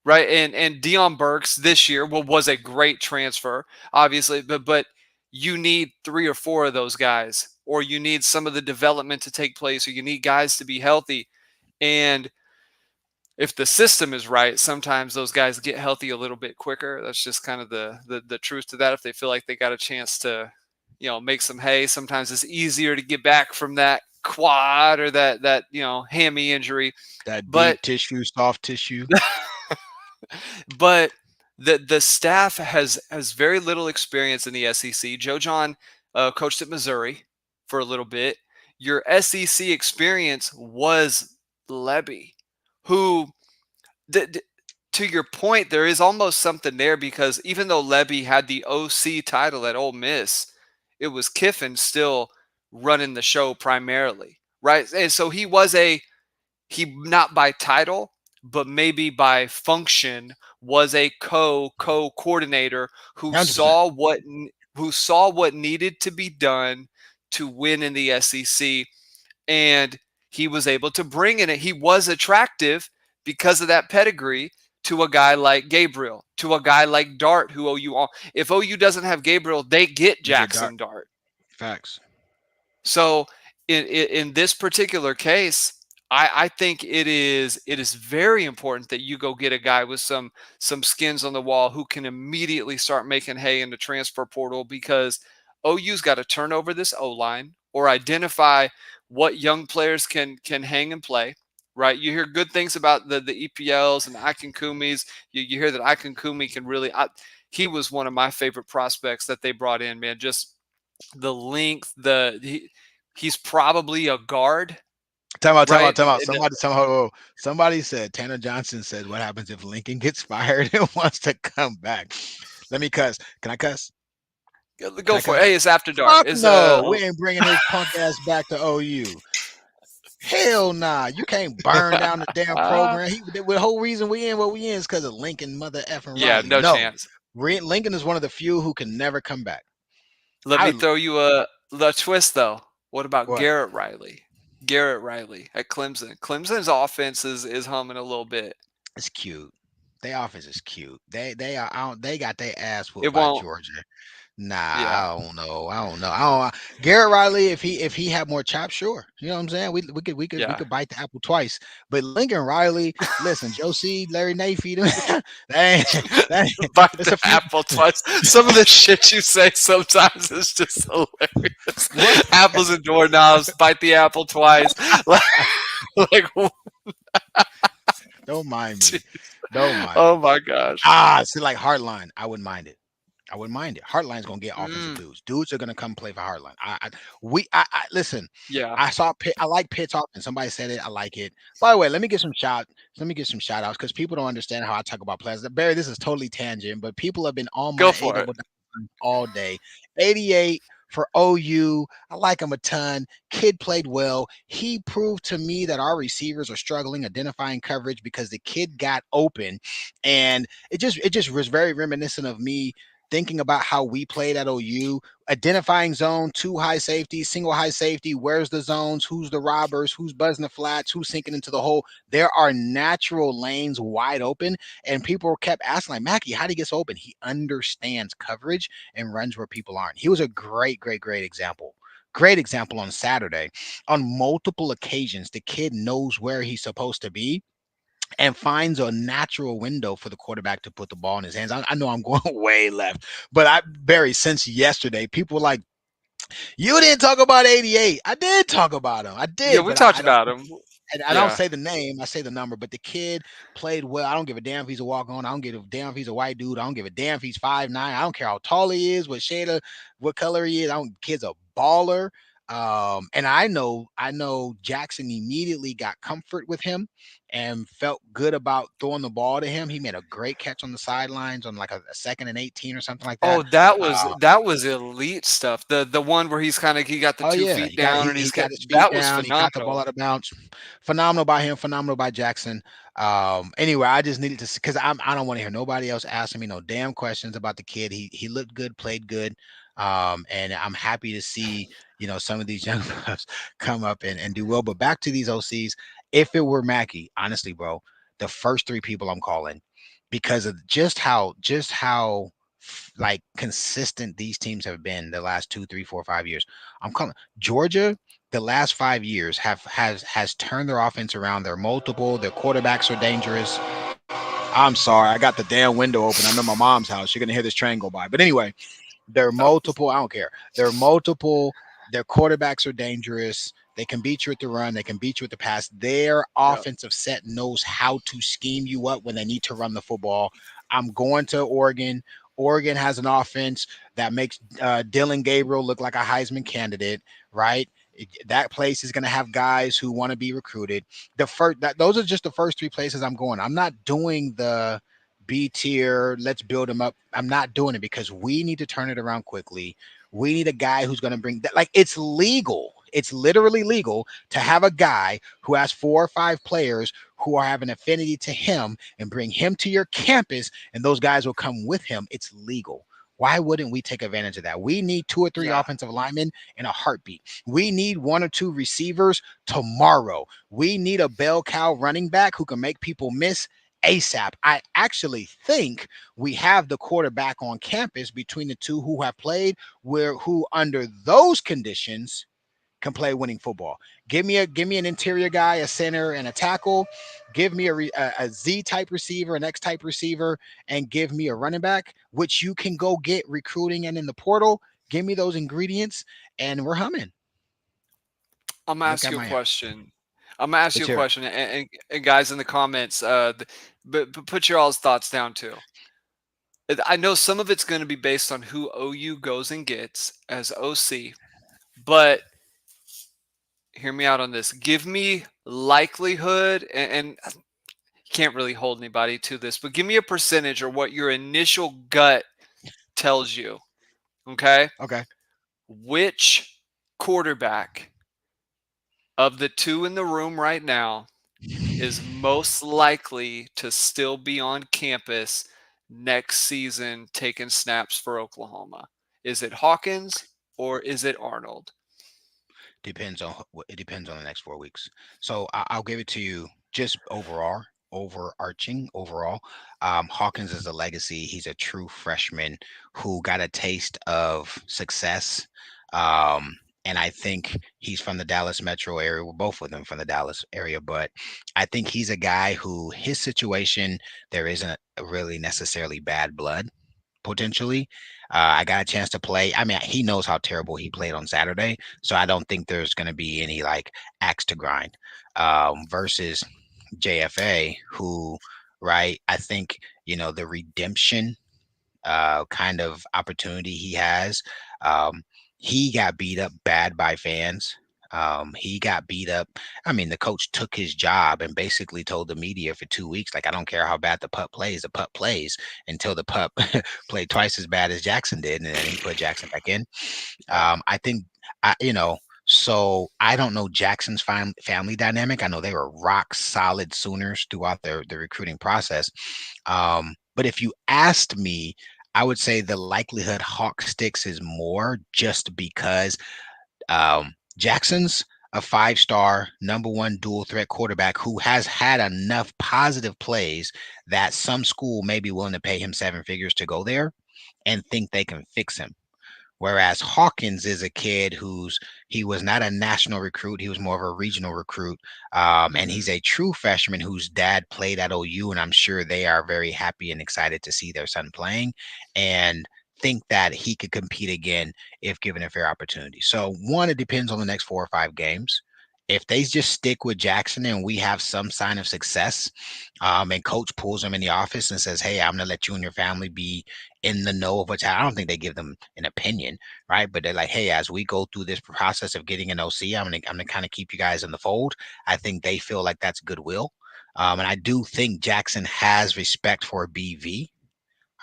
B: right? And Dion Burks this year was a great transfer, obviously, but you need 3 or 4 of those guys, or you need some of the development to take place, or you need guys to be healthy. And if the system is right, sometimes those guys get healthy a little bit quicker. That's just kind of the truth to that. If they feel like they got a chance to, make some hay, sometimes it's easier to get back from that quad or that hammy injury.
C: That
B: But
C: deep tissue, soft tissue.
B: but the staff has very little experience in the SEC. Joe John coached at Missouri for a little bit. Your SEC experience was Lebby, who, th- th- to your point, there is almost something there because even though Lebby had the OC title at Ole Miss, it was Kiffin still running the show primarily, right? And so he not by title, but maybe by function was a coordinator who
C: 100%.
B: saw what needed to be done to win in the SEC, and he was able to bring in it. He was attractive because of that pedigree to a guy like Gabriel, to a guy like Dart, who OU all. If OU doesn't have Gabriel, they get
C: You get dark
B: Jackson Dart.
C: facts.
B: So in this particular case, I think it is very important that you go get a guy with some skins on the wall who can immediately start making hay in the transfer portal because OU's got to turn over this O line or identify what young players can hang and play. Right, you hear good things about the EPLs and the Ikenkumis. You hear that Ikenkumi can really. He was one of my favorite prospects that they brought in. Man, just the length, he's probably a guard,
C: Time out,
B: right?
C: time out. Somebody said Tanner Johnson said, "What happens if Lincoln gets fired and wants to come back?" Let me cuss. Can I cuss? Can
B: Go
C: I
B: for it.
C: cuss?
B: Hey, it's after dark.
C: Fuck
B: It's
C: no, we ain't bringing his punk ass back to OU. Hell nah, you can't burn down the damn program. The whole reason we in what we in is because of Lincoln mother effing
B: yeah,
C: Riley.
B: no
C: No,
B: chance.
C: Lincoln is one of the few who can never come back.
B: Let
C: I
B: me throw you the twist though. What about
C: what?
B: Garrett Riley? Garrett Riley at Clemson. Clemson's offense is humming a little bit.
C: It's cute. Their offense is cute. They are out. They got their ass whooped
B: It
C: by
B: won't.
C: Georgia. Nah,
B: Yeah.
C: I don't know. I don't know. I don't. Garrett Riley, if he had more chops, sure. You know what I'm saying? We
B: Yeah.
C: could bite the apple twice. But Lincoln Riley, listen, Joe C, Larry Nafy, that ain't, that ain't,
B: Bite
C: it's
B: the
C: a few.
B: apple twice. Some of the shit you say sometimes is just hilarious.
C: What?
B: Apples and doorknobs, bite the apple twice. Like,
C: Don't mind me. Don't mind
B: oh
C: me.
B: my gosh.
C: See, like Heartline, I wouldn't mind it. I wouldn't mind it. Heartline's gonna get offensive
B: Mm,
C: dudes. Dudes are gonna come play for Heartline. I listen.
B: yeah.
C: I saw Pitt. I like Pitt's offense. Somebody said it. I like it. By the way, let me get some shout. Let me get some shout outs because people don't understand how I talk about players. Barry, this is totally tangent, but people have been on
B: Go
C: my
B: for it.
C: all day. 88 for OU. I like him a ton. Kid played well. He proved to me that our receivers are struggling identifying coverage because the kid got open, and it just was very reminiscent of me thinking about how we played at OU, identifying zone, two high safety, single high safety, where's the zones, who's the robbers, who's buzzing the flats, who's sinking into the hole. There are natural lanes wide open, and people kept asking, like, Mackey, how do he get so open? He understands coverage and runs where people aren't. He was a great, great, great example. Great example on Saturday. On multiple occasions, the kid knows where he's supposed to be and finds a natural window for the quarterback to put the ball in his hands. I know I'm going way left, but Barry, since yesterday, people were like, "You didn't talk about 88." I did talk about him. I
B: Yeah,
C: did,
B: we
C: but
B: talked about him.
C: I don't
B: Yeah.
C: say the name. I say the number. But the kid played well. I don't give a damn if he's a walk on. I don't give a damn if he's a white dude. I don't give a damn if he's 5'9". I don't care how tall he is, what shade of, what color he is. I don't. Kid's a baller. And I know Jackson immediately got comfort with him and felt good about throwing the ball to him. He made a great catch on the sidelines on like a second and 18 or something like that.
B: Oh, that was elite stuff. The one where he got the
C: Oh
B: two
C: yeah,
B: feet down and
C: he
B: he's
C: got his feet
B: that was
C: down. He got the ball
B: phenomenal.
C: out of bounds. Phenomenal by him. Phenomenal by Jackson. Anyway, I just needed to because I don't want to hear nobody else asking me no damn questions about the kid. He looked good, played good. And I'm happy to see some of these young bucks come up and do well. But back to these OCs. If it were Mackey, honestly, bro, the first three people I'm calling because of just how like consistent these teams have been the last 2, 3, 4, 5 years. I'm calling Georgia. The last 5 years has turned their offense around. They're multiple. Their quarterbacks are dangerous. I'm sorry, I got the damn window open. I'm in my mom's house. You're gonna hear this train go by. But anyway, they're multiple. I don't care. They're multiple. Their quarterbacks are dangerous. They can beat you at the run. They can beat you at the pass. Their
B: Yeah.
C: offensive set knows how to scheme you up when they need to run the football. I'm going to Oregon. Oregon has an offense that makes Dylan Gabriel look like a Heisman candidate, right? That place is going to have guys who want to be recruited. Those are just the first three places I'm going. I'm not doing the B tier. Let's build them up. I'm not doing it because we need to turn it around quickly. We need a guy who's going to bring that. Like, it's legal. It's literally legal to have a guy who has 4 or 5 players who are have an affinity to him and bring him to your campus, and those guys will come with him. It's legal. Why wouldn't we take advantage of that? We need 2 or 3
B: Yeah.
C: offensive linemen in a heartbeat. We need 1 or 2 receivers tomorrow. We need a bell cow running back who can make people miss ASAP. I actually think we have the quarterback on campus between the two who have played who under those conditions can play winning football. Give me an interior guy, a center, and a tackle. Give me a Z type receiver, an X type receiver, and give me a running back, which you can go get recruiting and in the portal. Give me those ingredients, and we're humming.
B: I'm gonna
C: Look
B: ask
C: at
B: you a
C: my
B: question. I'm gonna ask you
C: let's
B: a
C: hear it.
B: question, and guys in the comments, but put your all's thoughts down too. I know some of it's going to be based on who OU goes and gets as OC, but hear me out on this. Give me likelihood, and you can't really hold anybody to this, but give me a percentage or what your initial gut tells you. Okay,
C: Okay.
B: which quarterback of the two in the room right now is most likely to still be on campus next season taking snaps for Oklahoma? Is it Hawkins or is it Arnold?
C: It depends on the next 4 weeks. So I'll give it to you just overarching overall. Hawkins is a legacy. He's a true freshman who got a taste of success. And I think he's from the Dallas metro area. Well, both of them from the Dallas area, but I think he's a guy who his situation, there isn't really necessarily bad blood potentially. I got a chance to play. I mean, he knows how terrible he played on Saturday, so I don't think there's going to be any like axe to grind versus JFA, who, right? I think the redemption kind of opportunity he has. Um, he got beat up bad by fans. He got beat up. I mean, the coach took his job and basically told the media for 2 weeks, like, I don't care how bad the pup plays until the pup played twice as bad as Jackson did, and then he put Jackson back in.
B: Yeah.
C: I think, so I don't know Jackson's family dynamic. I know they were rock solid Sooners throughout the recruiting process. But if you asked me, I would say the likelihood Hawk sticks is more just because Jackson's a 5-star number one dual threat quarterback who has had enough positive plays that some school may be willing to pay him 7 figures to go there and think they can fix him. Whereas Hawkins is a kid he was not a national recruit. He was more of a regional recruit. And he's
B: Hmm.
C: a true freshman whose dad played at OU. And I'm sure they are very happy and excited to see their son playing and think that he could compete again if given a fair opportunity. So one, it depends on the next 4 or 5 games. If they just stick with Jackson and we have some sign of success, and coach pulls them in the office and says, "Hey, I'm going to let you and your family be in the know of what's happening." I don't think they give them an opinion, right? But they're like, "Hey, as we go through this process of getting an OC, I'm gonna kind of keep you guys in the fold." I think they feel like that's goodwill, and I do think Jackson has respect for BV.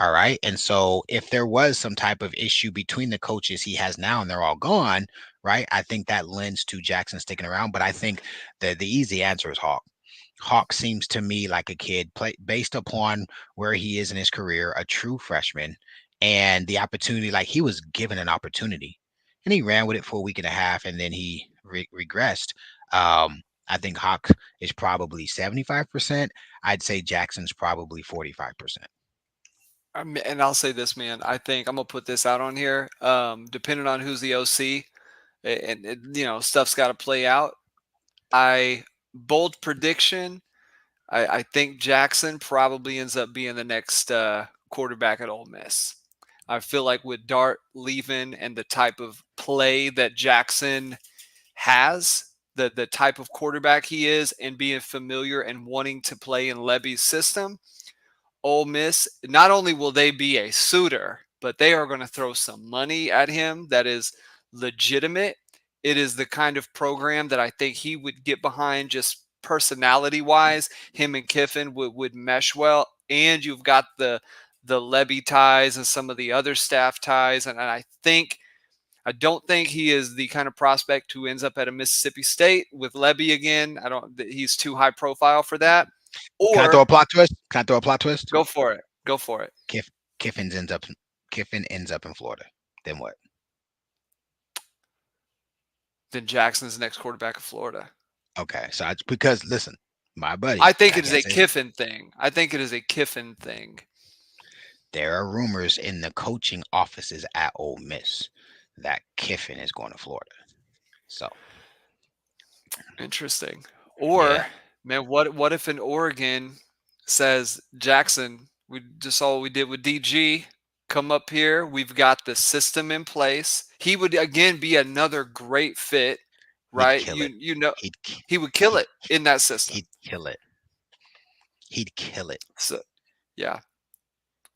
C: All right. And so if there was some type of issue between the coaches he has now and they're all gone, right? I think that lends to Jackson sticking around. But I think the easy answer is Hawk. Hawk seems to me like a kid based upon where he is in his career, a true freshman, and the opportunity, like he was given an opportunity and he ran with it for a week and a half and then he regressed. I think Hawk is probably 75%. I'd say Jackson's probably 45%.
B: And I'll say this, man. I think I'm gonna put this out on here. Depending on who's the OC, and stuff's got to play out. I bold prediction. I think Jackson probably ends up being the next quarterback at Ole Miss. I feel like with Dart leaving and the type of play that Jackson has, the type of quarterback he is, and being familiar and wanting to play in Levy's system, Ole Miss, not only will they be a suitor, but they are going to throw some money at him that is legitimate It is the kind of program that I think he would get behind just personality-wise. Him and Kiffin would mesh well, and you've got the Levy ties and some of the other staff ties, and I don't think he is the kind of prospect who ends up at a Mississippi State with Levy again. He's too high profile for that.
C: Can I throw a
B: Or
C: plot twist? Can I throw a plot twist?
B: go for it. Go for it.
C: Kiffin ends up in Florida. Then what?
B: Then Jackson's the next quarterback of Florida.
C: Okay, so because listen, my buddy.
B: I think it is a Kiffin thing.
C: There are rumors in the coaching offices at Ole Miss that Kiffin is going to Florida. So
B: interesting. Or
C: yeah.
B: man, what if in Oregon says, Jackson, we just saw what we did with DG. Come up here. We've got the system in place. He would again be another great fit, right? You know, he would kill it in that system.
C: He'd kill it.
B: So, yeah.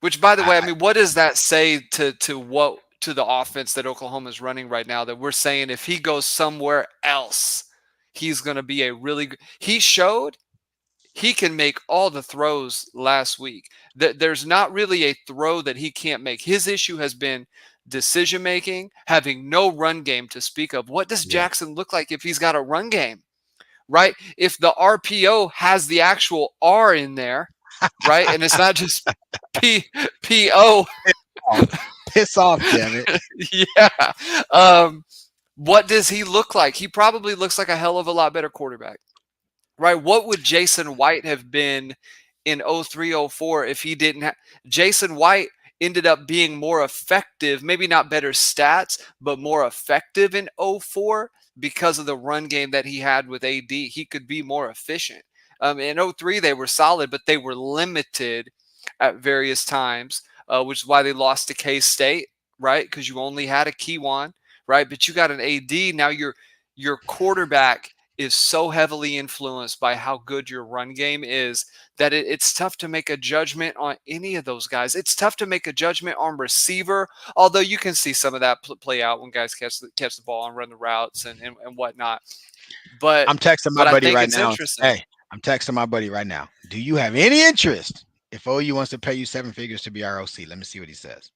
B: Which, by the way, I mean, what does that say to the offense that Oklahoma is running right now? That we're saying if he goes somewhere else, he's going to be a really good. He showed he can make all the throws last week. There's not really a throw that he can't make. His issue has been decision making, having no run game to speak of. What does Jackson look like if he's got a run game? Right? If the RPO has the actual R in there, right? And it's not just PO.
C: Piss off, damn it.
B: Yeah. What does he look like? He probably looks like a hell of a lot better quarterback. Right? What would Jason White have been in 03-04 if he didn't have Jason White ended up being more effective, maybe not better stats, but more effective in 04 because of the run game that he had with AD. He could be more efficient. In 03, they were solid, but they were limited at various times, which is why they lost to K-State, right? Because you only had a Keywan, right? But you got an AD. Now your quarterback is so heavily influenced by how good your run game is that it's tough to make a judgment on any of those guys. It's tough to make a judgment on receiver, although you can see some of that play out when guys catch the ball and run the routes and whatnot. But
C: I'm texting my buddy right now.
B: Interesting.
C: Hey, I'm texting my buddy right now. Do you have any interest if OU wants to pay you 7 figures to be ROC? Let me see what he says.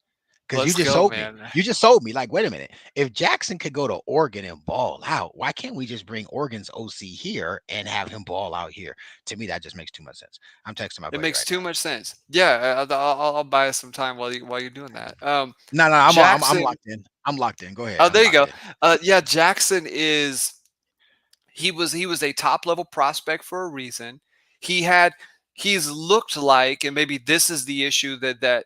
C: Because you just sold me. You just sold me. Like, wait a minute. If Jackson could go to Oregon and ball out, why can't we just bring Oregon's OC here and have him ball out here? To me, that just makes too much sense. I'm texting my buddy.
B: It makes too much sense. Yeah, I'll buy us some time while you're doing that.
C: No, I'm locked in. I'm locked in. Go ahead.
B: Oh, there you go. Yeah, Jackson is. He was a top level prospect for a reason. He's looked like, and maybe this is the issue that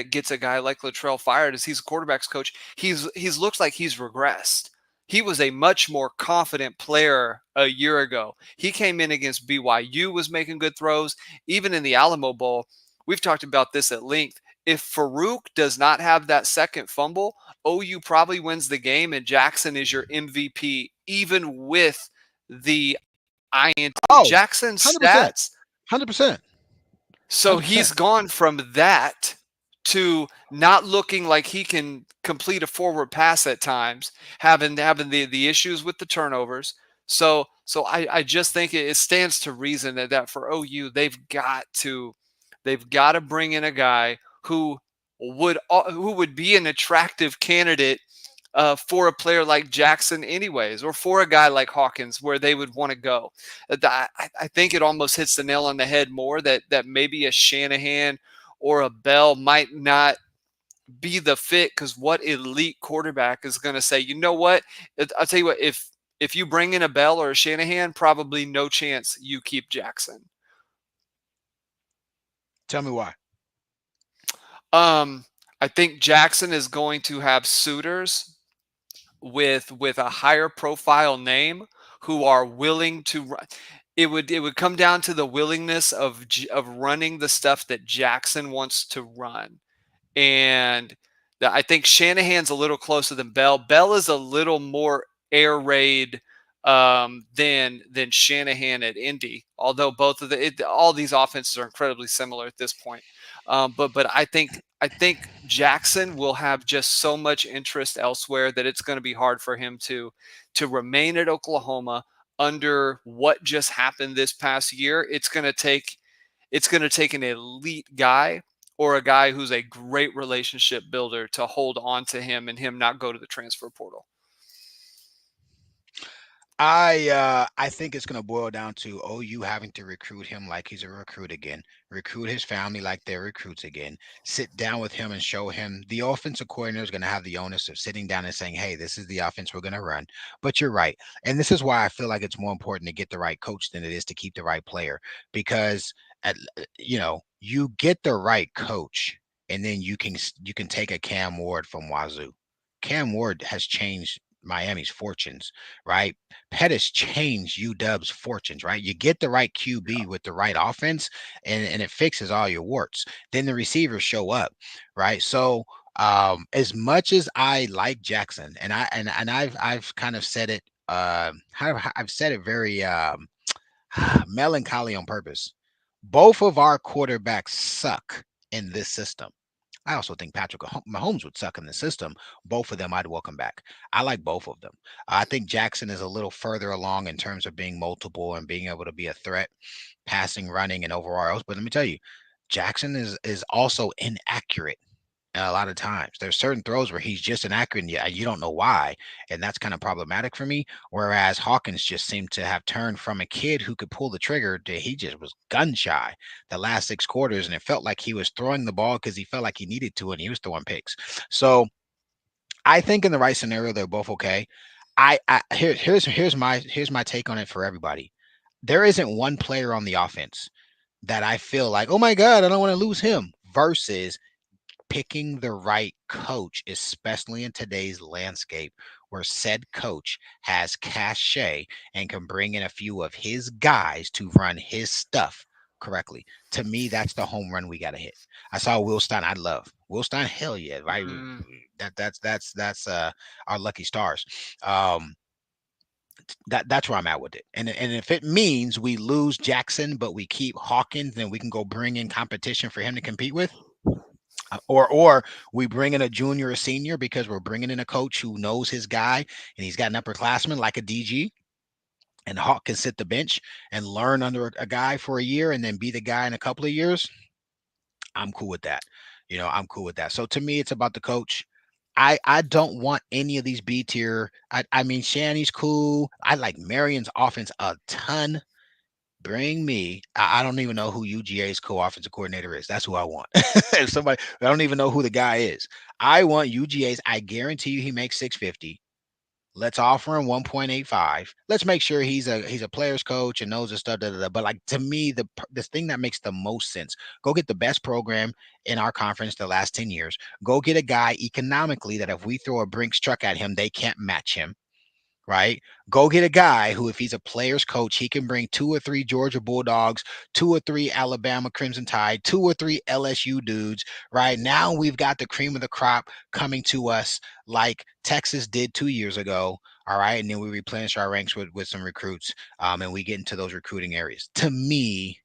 B: gets a guy like Littrell fired, is he's a quarterback's coach. He's looked like he's regressed. He was a much more confident player a year ago. He came in against BYU, was making good throws. Even in the Alamo Bowl, we've talked about this at length. If Farouk does not have that second fumble, OU probably wins the game, and Jackson is your MVP, even with the INT. Jackson stats.
C: 100%.
B: So he's gone from that to not looking like he can complete a forward pass at times, having the issues with the turnovers. So I just think it stands to reason that for OU they've got to bring in a guy who would be an attractive candidate for a player like Jackson anyways, or for a guy like Hawkins, where they would want to go. I think it almost hits the nail on the head more that maybe a Shanahan or a Bell might not be the fit, because what elite quarterback is going to say, you know what, I'll tell you what, if you bring in a Bell or a Shanahan, probably no chance you keep Jackson.
C: Tell me why.
B: I think Jackson is going to have suitors with a higher profile name who are willing to run. It would come down to the willingness of running the stuff that Jackson wants to run. And I think Shanahan's a little closer than Bell. Bell is a little more air raid than Shanahan at Indy, although both of all these offenses are incredibly similar at this point. But I think Jackson will have just so much interest elsewhere that it's going to be hard for him to remain at Oklahoma under what just happened this past year. It's going to take an elite guy or a guy who's a great relationship builder to hold on to him and him not go to the transfer portal.
C: I think it's gonna boil down to OU having to recruit him like he's a recruit again, recruit his family like they're recruits again, sit down with him and show him the offensive coordinator is gonna have the onus of sitting down and saying, hey, this is the offense we're gonna run. But you're right. And this is why I feel like it's more important to get the right coach than it is to keep the right player. Because you get the right coach and then you can take a Cam Ward from Wazoo. Cam Ward has changed Miami's fortunes, right? Pettis changed UW's fortunes, right? You get the right QB with the right offense, and it fixes all your warts. Then the receivers show up, right? So as much as I like Jackson, and I've kind of said it, I've said it very melancholy on purpose. Both of our quarterbacks suck in this system. I also think Patrick Mahomes would suck in the system. Both of them I'd welcome back. I like both of them. I think Jackson is a little further along in terms of being multiple and being able to be a threat, passing, running, and overall else. But let me tell you, Jackson is also inaccurate a lot of times. There's certain throws where he's just inaccurate and you don't know why. And that's kind of problematic for me. Whereas Hawkins just seemed to have turned from a kid who could pull the trigger to he just was gun shy the last 6 quarters. And it felt like he was throwing the ball because he felt like he needed to and he was throwing picks. So I think in the right scenario, they're both okay. Here's my take on it for everybody. There isn't one player on the offense that I feel like, oh my God, I don't want to lose him versus picking the right coach, especially in today's landscape where said coach has cachet and can bring in a few of his guys to run his stuff correctly. To me, that's the home run we got to hit. I saw Will Stein. I love Will Stein. Hell yeah, right?
B: Mm,
C: That's our lucky stars. Um, that's where I'm at with it. And if it means we lose Jackson, but we keep Hawkins, then we can go bring in competition for him to compete with. Or we bring in a junior or senior because we're bringing in a coach who knows his guy and he's got an upperclassman like a DG, and Hawk can sit the bench and learn under a guy for a year and then be the guy in a couple of years. I'm cool with that. I'm cool with that. So to me, it's about the coach. I don't want any of these B tier. I mean, Shanny's cool. I like Marion's offense a ton. Bring me. I don't even know who UGA's co-offensive coordinator is. That's who I want. If somebody, I don't even know who the guy is. I want UGA's. I guarantee you, he makes 650. Let's offer him 1.85. Let's make sure he's a player's coach and knows his stuff. Da, da, da. But like to me, the thing that makes the most sense: go get the best program in our conference the last 10 years. Go get a guy economically that if we throw a Brinks truck at him, they can't match him, right? Go get a guy who, if he's a player's coach, he can bring 2 or 3 Georgia Bulldogs, 2 or 3 Alabama Crimson Tide, 2 or 3 LSU dudes, right? Now we've got the cream of the crop coming to us like Texas did 2 years ago. All right. And then we replenish our ranks with some recruits, and we get into those recruiting areas. To me,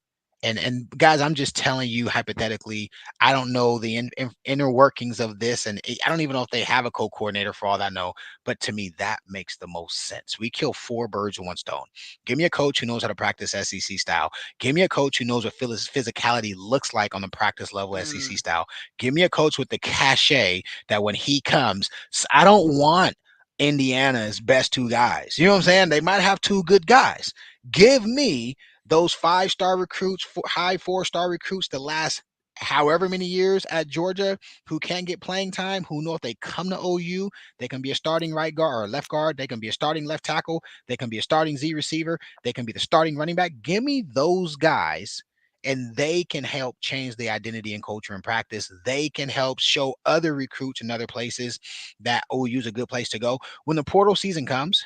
C: and guys, I'm just telling you hypothetically, I don't know the inner workings of this, and I don't even know if they have a co-coordinator for all that I know. But to me, that makes the most sense. We kill 4 birds with one stone. Give me a coach who knows how to practice SEC style. Give me a coach who knows what physicality looks like on the practice level SEC
B: mm,
C: style. Give me a coach with the cachet that when he comes, I don't want Indiana's best 2 guys. You know what I'm saying? They might have 2 good guys. Give me those 5-star recruits, high 4-star recruits the last however many years at Georgia who can get playing time, who know if they come to OU, they can be a starting right guard or left guard. They can be a starting left tackle. They can be a starting Z receiver. They can be the starting running back. Give me those guys, and they can help change the identity and culture and practice. They can help show other recruits in other places that OU is a good place to go. When the portal season comes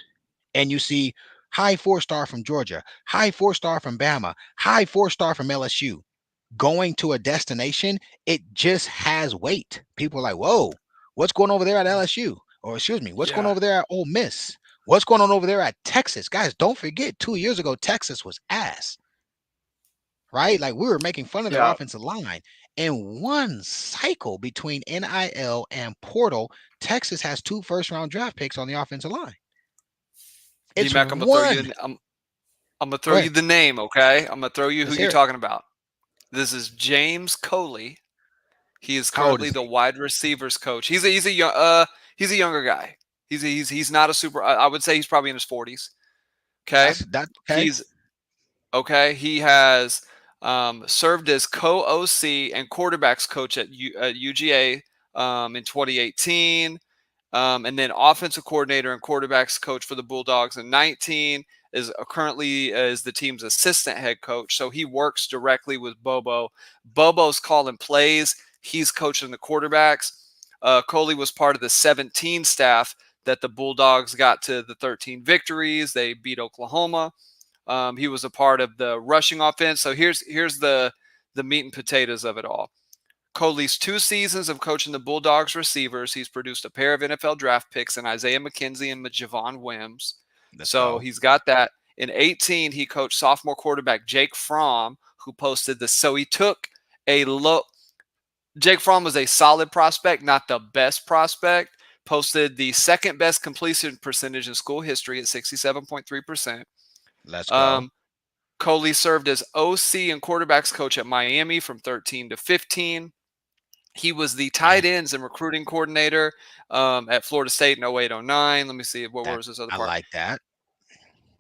C: and you see high 4-star from Georgia, high 4-star from Bama, high 4-star from LSU, going to a destination, it just has weight. People are like, whoa, what's going over there at LSU? Or excuse me, what's going
B: yeah.
C: over there at Ole Miss? What's going on over there at Texas? Guys, don't forget, 2 years ago, Texas was ass, right? Like we were making fun of their
B: Yeah.
C: offensive line. In one cycle between NIL and portal, Texas has 2 first-round draft picks on the offensive line. It's
B: D-Mac, I'm gonna throw you
C: one.
B: in, I'm gonna
C: Go
B: throw you
C: ahead.
B: the name, okay? I'm gonna throw you who
C: Let's
B: you're
C: hear it.
B: talking about. This is James Coley. He is
C: How old
B: currently
C: is
B: the
C: he?
B: wide receivers coach. He's a younger guy. He's not a super. I would say he's probably in his 40s. Okay,
C: That's okay.
B: he's okay. He has served as co-OC and quarterbacks coach at UGA in 2018. And then offensive coordinator and quarterbacks coach for the Bulldogs in 19 is currently is the team's assistant head coach. So he works directly with Bobo. Bobo's calling plays. He's coaching the quarterbacks. Coley was part of the 17 staff that the Bulldogs got to the 13 victories. They beat Oklahoma. He was a part of the rushing offense. So here's the meat and potatoes of it all. Coley's 2 seasons of coaching the Bulldogs receivers, he's produced a pair of NFL draft picks in Isaiah McKenzie and Javon Wims.
C: Let's
B: So
C: go.
B: he's got that. In 18, he coached sophomore quarterback Jake Fromm, who posted the. So he took a low. Jake Fromm was a solid prospect, not the best prospect. Posted the second best completion percentage in school history at 67.3%.
C: Let's go.
B: Um, Coley served as OC and quarterbacks coach at Miami from 13 to 15. He was the
C: Man,
B: tight ends and recruiting coordinator at Florida State in 08-09. Let me see. What
C: that
B: was this other
C: I
B: part?
C: like that.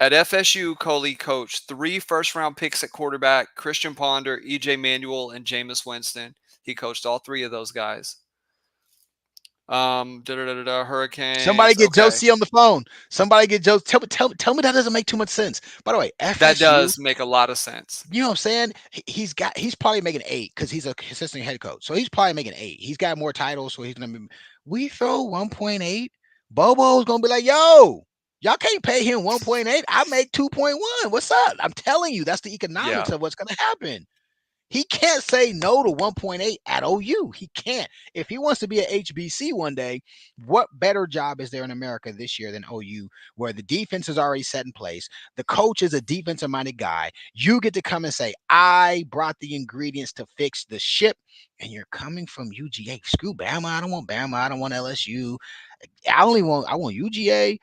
B: At FSU, Coley coached 3 first-round picks at quarterback, Christian Ponder, EJ Manuel, and Jameis Winston. He coached all 3 of those guys.
C: Somebody
B: Hurricanes.
C: get
B: Okay.
C: Josie on the phone. Somebody get Josie. Tell me that doesn't make too much sense. By the way,
B: That
C: FSU,
B: does make a lot of sense.
C: you know what I'm saying? He's probably making 8 because he's a assistant head coach. So he's probably making 8. He's got more titles, so he's gonna be. We throw 1.8. Bobo's gonna be like, yo, y'all can't pay him 1.8. I make 2.1. What's up? I'm telling you, that's the
B: Yeah.
C: economics of what's gonna happen. He can't say no to 1.8 at OU. He can't. If he wants to be at HBC one day, what better job is there in America this year than OU, where the defense is already set in place? The coach is a defensive minded guy. You get to come and say, I brought the ingredients to fix the ship, and you're coming from UGA. Screw Bama. I don't want Bama. I don't want LSU. I want UGA,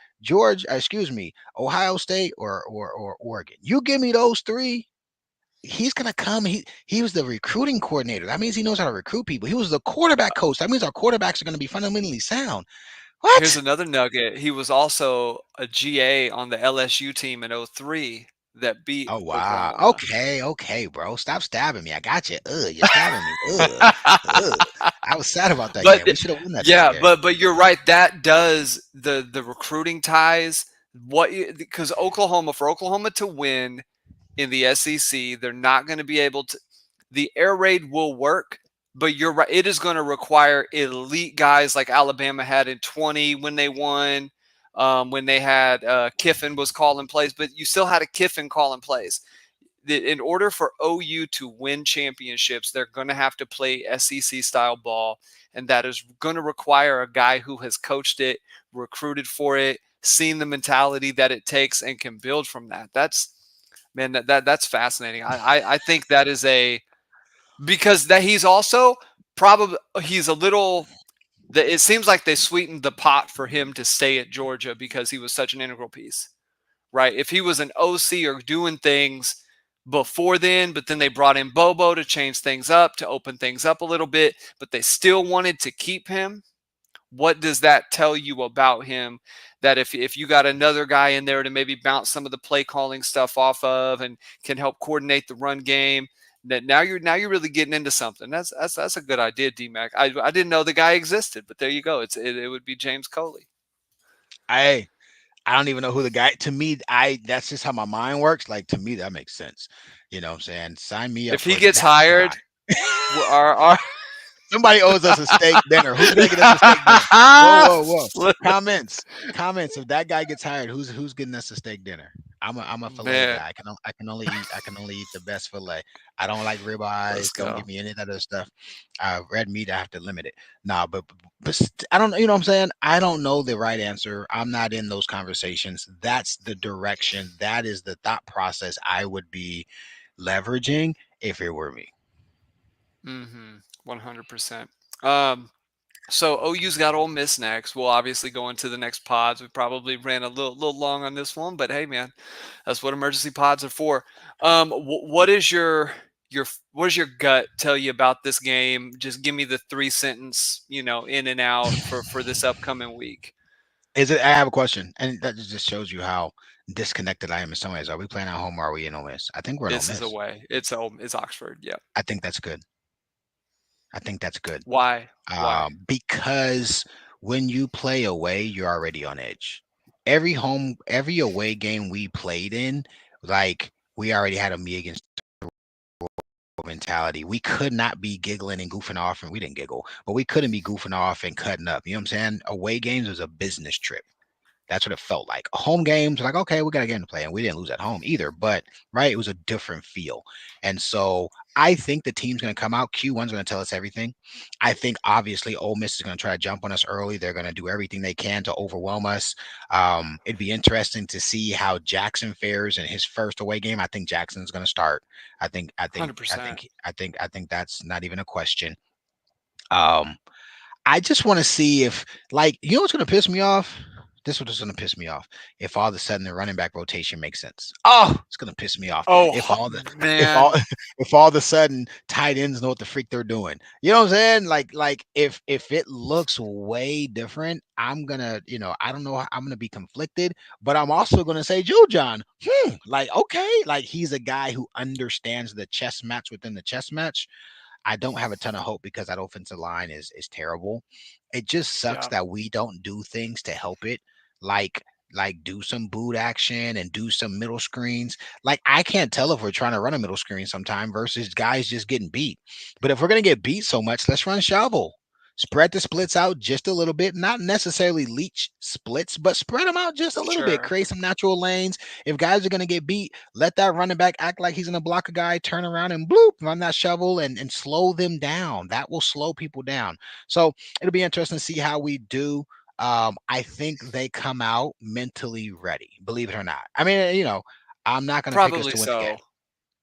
C: Ohio State or Oregon. You give me those 3, he's gonna come. He was the recruiting coordinator. That means he knows how to recruit people. He was the quarterback coach. That means our quarterbacks are gonna be fundamentally sound.
B: Here's
C: What?
B: another nugget. He was also a GA on the LSU team in 03 that beat
C: Oh wow.
B: Oklahoma.
C: Okay, bro. Stop stabbing me. I got you. You're stabbing me. Ugh. I was sad about that
B: But
C: game. We should have won that damn
B: yeah,
C: game.
B: but you're right. That does the recruiting ties. Because Oklahoma to win in the SEC, they're not going to be able to. The air raid will work, but you're right. It is going to require elite guys like Alabama had in 20 when they won. When they had Kiffin was calling plays, but you still had a Kiffin calling plays. In order for OU to win championships, they're going to have to play SEC style ball. And that is going to require a guy who has coached it, recruited for it, seen the mentality that it takes, and can build from that. That's fascinating. I think that is because that he's also probably he's a little. It seems like they sweetened the pot for him to stay at Georgia because he was such an integral piece, right? If he was an OC or doing things before then, but then they brought in Bobo to change things up, to open things up a little bit, but they still wanted to keep him. What does that tell you about him? That if you got another guy in there to maybe bounce some of the play calling stuff off of and can help coordinate the run game, that now you're really getting into something. That's a good idea, D-Mac. I didn't know the guy existed, but there you go. It would be James Coley.
C: I don't even know who the guy. To me, I that's just how my mind works. Like to me, that makes sense. You know what I'm saying? Sign me up
B: If he
C: for
B: gets
C: that
B: hired,
C: guy.
B: our
C: Somebody owes us a steak dinner. Who's gonna get us a steak dinner? Whoa. Comments. If that guy gets hired, who's getting us a steak dinner? I'm a filet
B: man,
C: guy. I can only eat the best filet. I don't like
B: let's
C: ribeyes. Don't
B: go.
C: give me any of that other stuff. Red meat, I have to limit it. Nah, I don't. You know what I'm saying? I don't know the right answer. I'm not in those conversations. That's the direction. That is the thought process I would be leveraging if it were me.
B: Mm-hmm. 100%. Um, so OU's got Ole Miss next. We'll obviously go into the next pods. We probably ran a little long on this one, but hey, man, that's what emergency pods are for. What is what does your gut tell you about this game? Just give me the 3 sentence, in and out for this upcoming week.
C: Is it? I have a question, and that just shows you how disconnected I am in some ways. Are we playing at home or are we in Ole Miss? I think we're in Ole
B: This is
C: Miss.
B: away. It's Oxford. Yeah.
C: I think that's good. I think that's good.
B: Why? Why?
C: Because when you play away, you're already on edge. Every away game we played in, like we already had a me against mentality. We could not be giggling and goofing off, and we didn't giggle, but we couldn't be goofing off and cutting up. You know what I'm saying? Away games was a business trip. That's what it felt like. Home games, like, okay, we got to get into play. And we didn't lose at home either, but right, it was a different feel. And so I think the team's going to come out. Q1's going to tell us everything. I think obviously Ole Miss is going to try to jump on us early. They're going to do everything they can to overwhelm us. It'd be interesting to see how Jackson fares in his first away game. I think Jackson's going to start. I think, I think, I
B: 100%.
C: think, I think, I think that's not even a question. Um, I just want to see if, like, you know what's going to piss me off? This was going to piss me off. If all of a sudden the running back rotation makes sense. Oh, it's going to piss me off.
B: Oh
C: If all the, if all,
B: man,
C: if all of a sudden tight ends know what the freak they're doing. You know what I'm saying? Like if it looks way different, I'm gonna, I don't know. I'm gonna be conflicted, but I'm also gonna say, Joe John, like okay, like he's a guy who understands the chess match within the chess match. I don't have a ton of hope because that offensive line is terrible. It just sucks
B: yeah,
C: that we don't do things to help it, like do some boot action and do some middle screens. Like I can't tell if we're trying to run a middle screen sometime versus guys just getting beat. But if we're gonna get beat so much, let's run shovel. Spread the splits out just a little bit, not necessarily leech splits, but spread them out just a little bit.
B: sure.
C: Create some natural lanes. If guys are going to get beat, let that running back act like he's going to block a guy, turn around and bloop, run that shovel and slow them down. That will slow people down. So it'll be interesting to see how we do. I think they come out mentally ready, believe it or not. I mean, I'm not going to pick us
B: Probably
C: to win the game.
B: so.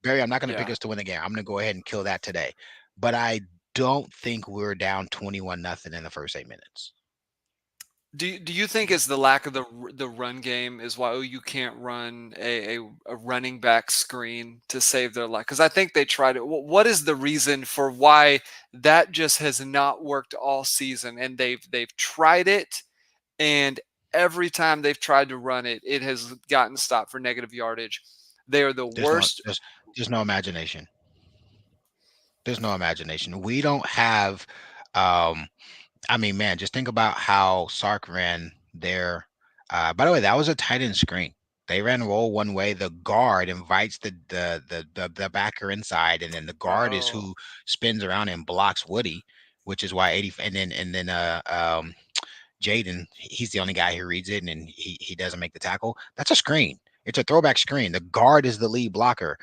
C: Barry, I'm not going to pick
B: Yeah.
C: us to win the game. I'm going to go ahead and kill that today. But I don't think we're down 21-0 in the first 8 minutes.
B: Do you think it's the lack of the run game is why OU can't run a running back screen to save their life? Because I think they tried it. What is the reason for why that just has not worked all season? And they've tried it, and every time they've tried to run it, it has gotten stopped for negative yardage. They are the
C: There's no
B: worst.
C: there's no imagination. There's no imagination. We don't have um I mean, man, just think about how Sark ran there. By the way, that was a tight end screen. They ran roll one way. The guard invites the backer inside, and then the guard is
B: Oh,
C: who spins around and blocks Woody, which is why 80 and then Jaden, he's the only guy who reads it, and then he doesn't make the tackle. That's a screen. It's a throwback screen. The guard is the lead blocker.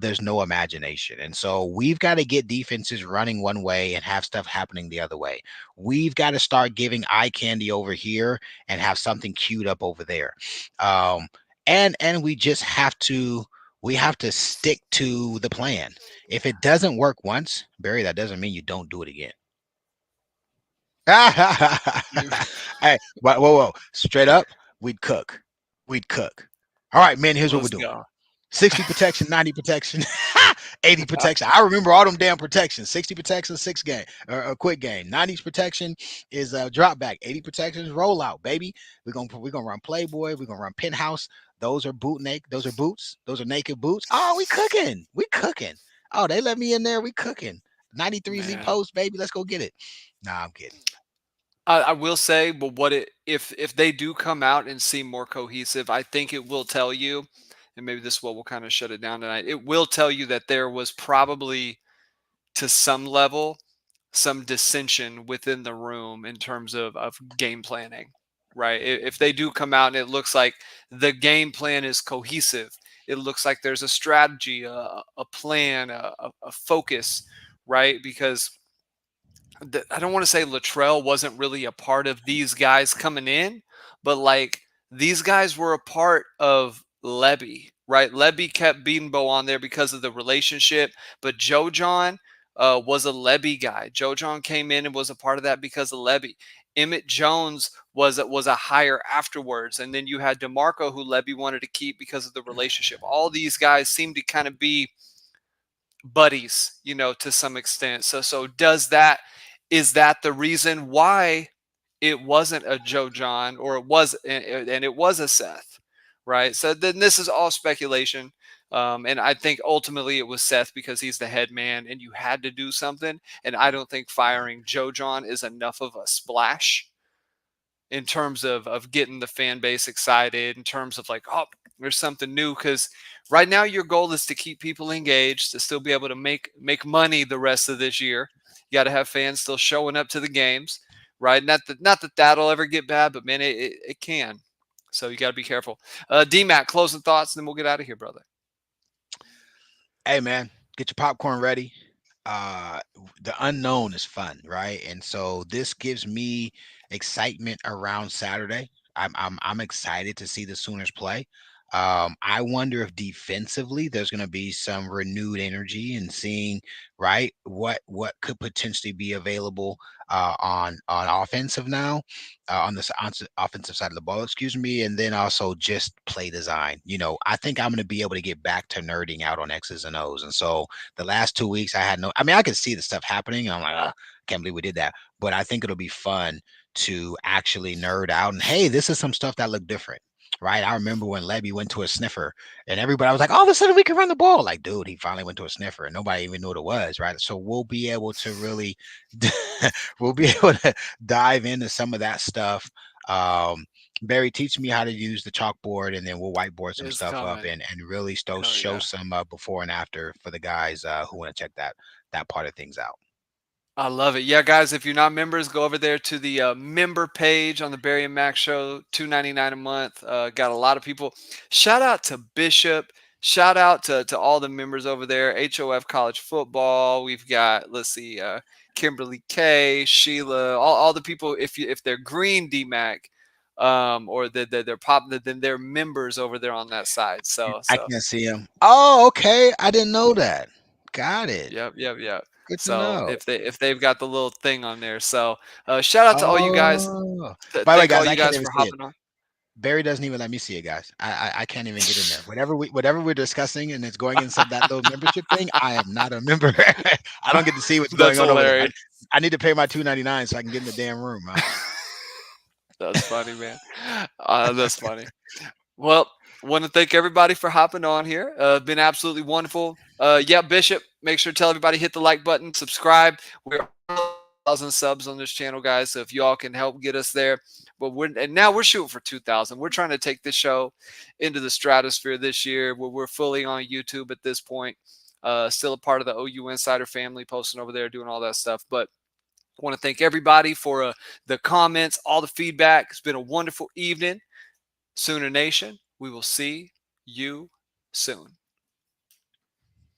C: There's no imagination, and so we've got to get defenses running one way and have stuff happening the other way. We've got to start giving eye candy over here and have something queued up over there. Um, and we have to stick to the plan. If it doesn't work once, Barry, that doesn't mean you don't do it again. Hey, whoa. Straight up, we'd cook. We'd cook. All right, man, here's what we're
B: let's
C: doing.
B: go.
C: 60 protection, 90 protection, 80 protection. I remember all them damn protections. 60 protection, six game, or a quick game. 90 protection is a drop back. 80 protection is rollout, baby. We're gonna run Playboy. We're gonna run Penthouse. Those are those are boots. Those are naked boots. Oh, we cooking. We cooking. Oh, they let me in there. We cooking. 93 Z
B: Man.
C: post, baby. Let's go get it. Nah, I'm kidding.
B: I will say, but if they do come out and seem more cohesive, I think it will tell you, and maybe this is what will kind of shut it down tonight. It will tell you that there was probably to some level some dissension within the room in terms of game planning, right? If they do come out and it looks like the game plan is cohesive, it looks like there's a strategy, a plan, a focus, right? Because I don't want to say Littrell wasn't really a part of these guys coming in, but like these guys were a part of Lebby, right? Lebby kept Beatenbow on there because of the relationship, but Joe John, was a Levy guy. Joe John came in and was a part of that because of Levy. Emmett Jones was a hire afterwards, and then you had DeMarco, who Levy wanted to keep because of the relationship. All these guys seem to kind of be buddies, to some extent. So is that the reason why it wasn't a Joe John, or it was a Seth, right? So then this is all speculation. And I think ultimately it was Seth because he's the head man and you had to do something. And I don't think firing Joe John is enough of a splash in terms of getting the fan base excited, in terms of like, oh, there's something new. Because right now your goal is to keep people engaged, to still be able to make money the rest of this year. You got to have fans still showing up to the games, right? Not that that'll ever get bad, but man, it can. So you got to be careful. D-Mac, closing thoughts, and then we'll get out of here, brother.
C: Hey man, get your popcorn ready. The unknown is fun, right? And so this gives me excitement around Saturday. I'm excited to see the Sooners play. I wonder if defensively there's going to be some renewed energy and seeing right what could potentially be available on offensive now, on the offensive side of the ball, excuse me, and then also just play design. I think I'm going to be able to get back to nerding out on X's and O's, and so the last 2 weeks I had I mean, I could see the stuff happening. And I'm like, I can't believe we did that. But I think it'll be fun to actually nerd out. And hey, this is some stuff that looked different. Right. I remember when Levy went to a sniffer and everybody was like, all of a sudden we can run the ball. Like, dude, he finally went to a sniffer and nobody even knew what it was. Right. So we'll be able to really, we'll be able to dive into some of that stuff. Barry, teach me how to use the chalkboard, and then we'll whiteboard some
B: It's
C: stuff up
B: coming.
C: and really
B: Oh
C: show
B: yeah.
C: some before and after for the guys who want to check that part of things out.
B: I love it. Yeah, guys, if you're not members, go over there to the member page on the Barry and Mack Show, $2.99 a month. Got a lot of people. Shout out to Bishop. Shout out to all the members over there. HOF College Football. We've got, let's see, Kimberly K, Sheila, all the people. If they're green, DMAC, or they're pop, then they're members over there on that side. So
C: I can't see him. Oh, okay. I didn't know that. Got it.
B: Yep.
C: Good to
B: So
C: know.
B: if they've got the little thing on there, so shout out to all you guys.
C: Oh, by the way,
B: Thank all
C: guys, I
B: you
C: can't
B: guys
C: even
B: for
C: see it.
B: hopping on.
C: Barry doesn't even let me see it, guys. I can't even get in there. Whatever we're discussing and it's going inside that little membership thing, I am not a member. I don't get to see what's
B: That's
C: going on over there.
B: hilarious.
C: I need to pay my $2.99 so I can get in the damn room. Huh?
B: That's funny, man. That's funny. Well, want to thank everybody for hopping on here. Been absolutely wonderful. Yeah, Bishop, make sure to tell everybody, hit the like button, subscribe. We're 1,000 subs on this channel, guys. So if y'all can help get us there, but now we're shooting for 2,000. We're trying to take this show into the stratosphere this year. We're fully on YouTube at this point. Still a part of the OU Insider family, posting over there, doing all that stuff. But I want to thank everybody for the comments, all the feedback. It's been a wonderful evening. Sooner Nation, we will see you soon.